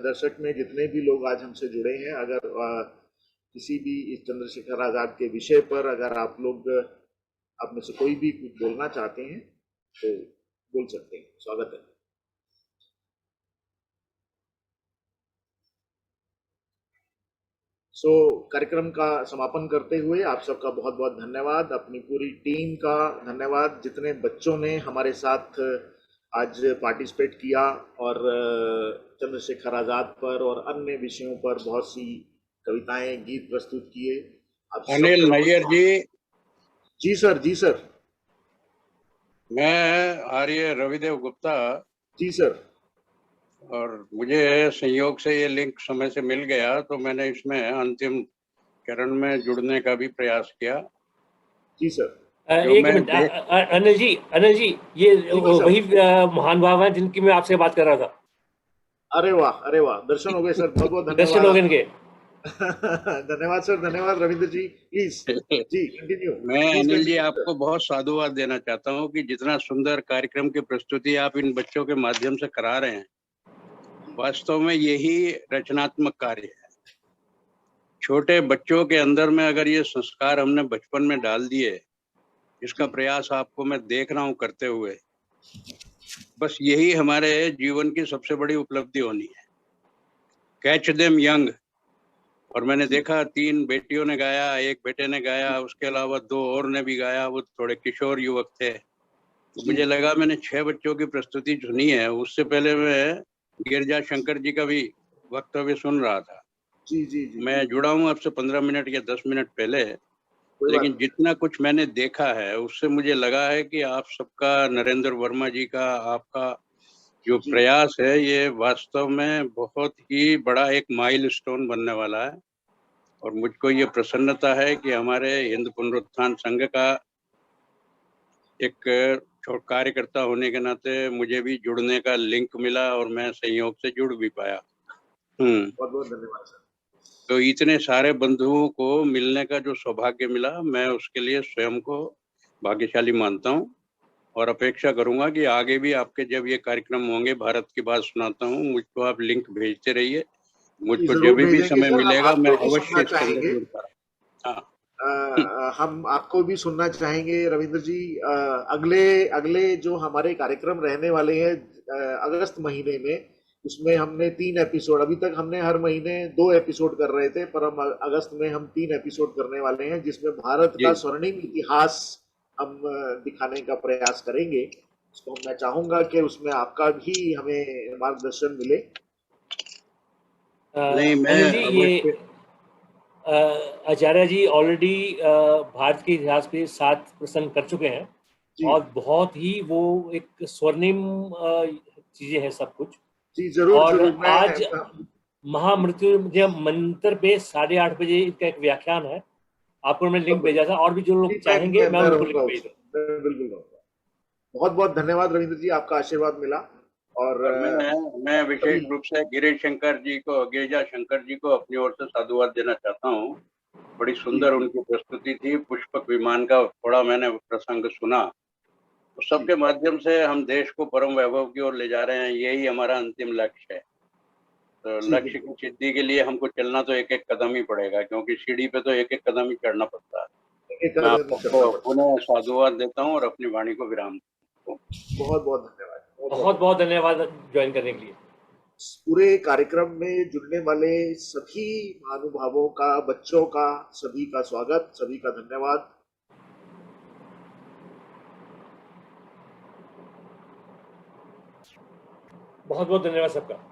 दर्शक में जितने भी लोग आज हमसे जुड़े हैं, अगर किसी भी इस चंद्रशेखर आजाद के विषय पर अगर आप लोग आप में से कोई भी कुछ बोलना चाहते हैं तो बोल सकते हैं। स्वागत है। कार्यक्रम का समापन करते हुए आप सबका बहुत बहुत धन्यवाद। अपनी पूरी टीम का धन्यवाद, जितने बच्चों ने हमारे साथ आज पार्टिसिपेट किया और चंद्रशेखर आजाद पर और अन्य विषयों पर बहुत सी कविताएं, गीत प्रस्तुत किए।
अनिल नैयर
जी सर। जी सर।
मैं आर्य रविदेव गुप्ता।
जी सर।
और मुझे संयोग से ये लिंक समय से मिल गया तो मैंने इसमें अंतिम चरण में जुड़ने का भी प्रयास किया।
जी सर।
एक मिनट अनिल जी ये वही महान भाव हैं जिनकी मैं आपसे बात कर रहा था।
अरे वाह, दर्शन हो गए सर, बहुत बहुत धन्यवाद।
दर्शन हो गए इनके।
धन्यवाद सर, धन्यवाद रविंद्र जी, प्लीज जी कंटिन्यू।
मैं अनिल जी आपको बहुत साधुवाद देना चाहता हूं कि जितना सुंदर कार्यक्रम की प्रस्तुति आप इन बच्चों के माध्यम से करा रहे हैं, वास्तव में यही रचनात्मक कार्य है। छोटे बच्चों के अंदर में अगर ये संस्कार हमने बचपन में डाल दिए, इसका प्रयास आपको मैं देख रहा हूं करते हुए, बस यही हमारे जीवन की सबसे बड़ी उपलब्धि होनी है। Catch them young. और मैंने देखा 3 बेटियों ने गाया, 1 बेटे ने गाया, उसके अलावा 2 और ने भी गाया, वो थोड़े किशोर युवक थे। तो मुझे लगा मैंने 6 बच्चों की प्रस्तुति सुनी है, उससे पहले मैं गिरजा शंकर जी का भी वक्तव्य सुन रहा था।
जी।
मैं जुड़ा हूँ आपसे 15 मिनट या 10 मिनट पहले, लेकिन जितना कुछ मैंने देखा है उससे मुझे लगा है कि आप सबका, नरेंद्र वर्मा जी का, आपका जो प्रयास है ये वास्तव में बहुत ही बड़ा एक माइलस्टोन बनने वाला है। और मुझको ये प्रसन्नता है कि हमारे हिंद पुनरुत्थान संघ का एक कार्यकर्ता होने के नाते मुझे भी जुड़ने का लिंक मिला और मैं संयोग से जुड़ भी पाया।
बहुत बहुत धन्यवाद सर।
तो इतने सारे बंधुओं को मिलने का जो सौभाग्य मिला, मैं उसके लिए स्वयं को भाग्यशाली मानता हूँ और अपेक्षा करूंगा कि आगे भी आपके जब ये कार्यक्रम होंगे, भारत की बात सुनाता हूँ, मुझको आप लिंक भेजते रहिए। मुझको जब भी समय मिलेगा मैं अवश्य इसके अंदर जुड़ता।
हम आपको भी सुनना चाहेंगे रविंद्र जी। अगले जो हमारे कार्यक्रम रहने वाले हैं अगस्त महीने में, उसमें हमने 3 एपिसोड, अभी तक हमने हर महीने 2 एपिसोड कर रहे थे, पर हम अगस्त में हम 3 एपिसोड करने वाले हैं, जिसमें भारत का स्वर्णिम इतिहास हम दिखाने का प्रयास करेंगे। तो मैं चाहूंगा कि उसमें आपका भी हमें मार्गदर्शन मिले।
अनिल जी, ये आचार्य जी ऑलरेडी भारत के इतिहास पे 7 प्रसंग कर चुके हैं और बहुत ही वो एक स्वर्णिम चीजें हैं सब कुछ।
जी जरूर।
और आज महामृत्यु मंत्र पे 8:30 बजे इनका एक व्याख्यान है, आपको मैं लिंक भेजा था, और भी जो लोग चाहेंगे मैं उनको लिंक भेज दूँ।
बिल्कुल। बहुत बहुत धन्यवाद रविंद्र जी, आपका आशीर्वाद मिला। और
मैं विशेष रूप से गिरीश शंकर जी को, गिरिजा शंकर जी को अपनी ओर से साधुवाद देना चाहता हूँ। बड़ी सुंदर उनकी प्रस्तुति थी। पुष्पक विमान का थोड़ा मैंने प्रसंग सुना, तो सबके माध्यम से हम देश को परम वैभव की ओर ले जा रहे हैं, यही हमारा अंतिम लक्ष्य है। तो लक्ष्य की सिद्धि के लिए हमको चलना तो एक एक कदम ही पड़ेगा, क्योंकि सीढ़ी पे तो एक एक कदम ही चढ़ना पड़ता है। मैं आपको पुनः साधुवाद देता हूँ और अपनी वाणी को विराम देता हूँ।
बहुत बहुत धन्यवाद।
बहुत बहुत धन्यवाद ज्वाइन करने के लिए।
पूरे कार्यक्रम में जुड़ने वाले सभी महानुभावों का, बच्चों का, सभी का स्वागत, सभी का धन्यवाद।
बहुत बहुत धन्यवाद सबका।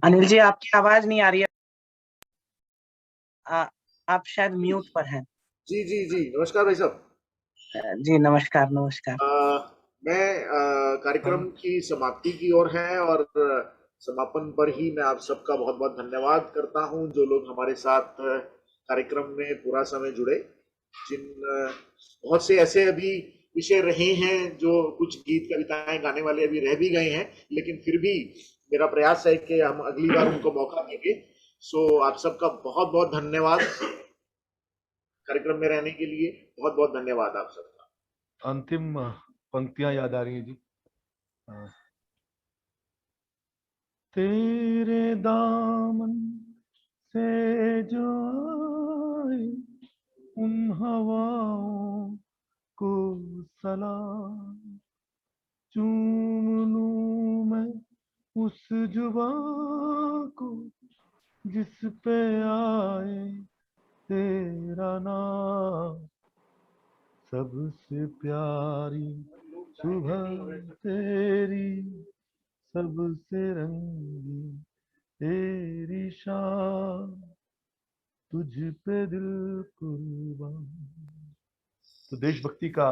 अनिल जी, आपकी आवाज नहीं आ रही है। आप शायद म्यूट पर हैं।
जी। नमस्कार भाई साहब।
जी नमस्कार।
मैं कार्यक्रम की समाप्ति की ओर है और समापन पर ही मैं आप सबका बहुत बहुत धन्यवाद करता हूं, जो लोग हमारे साथ कार्यक्रम में पूरा समय जुड़े। बहुत से ऐसे अभी विषय रहे हैं जो कुछ गीत कविताएं गाने वाले अभी रह भी गए हैं, लेकिन फिर भी मेरा प्रयास है कि हम अगली बार उनको मौका देंगे। सो आप सबका बहुत बहुत धन्यवाद कार्यक्रम में रहने के लिए। बहुत बहुत धन्यवाद आप सबका।
अंतिम पंक्तियां याद आ रही है जी। तेरे दामन से जो आए उन हवाओं को सलाम, चूम लूं मैं उस जुबां को जिस पे आए तेरा नाम, सबसे प्यारी सुबह तेरी, सबसे रंगी तेरी शान, तुझ पे दिल कुर्बान। तो देशभक्ति का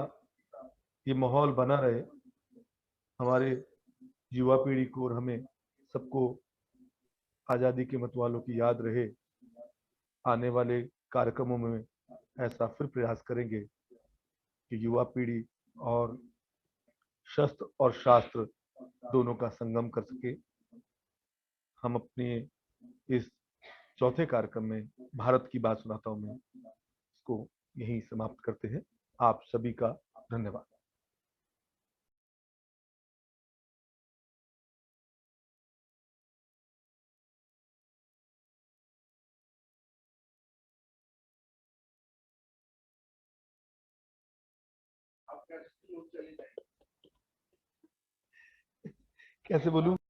ये माहौल बना रहे, हमारे युवा पीढ़ी को और हमें सबको आजादी के मतवालों की याद रहे। आने वाले कार्यक्रमों में ऐसा फिर प्रयास करेंगे कि युवा पीढ़ी और शस्त्र और शास्त्र दोनों का संगम कर सके। हम अपने इस चौथे कार्यक्रम में भारत की बात सुनाता हूं मैं इसको यहीं समाप्त करते हैं। आप सभी का धन्यवाद। कैसे बोलूं?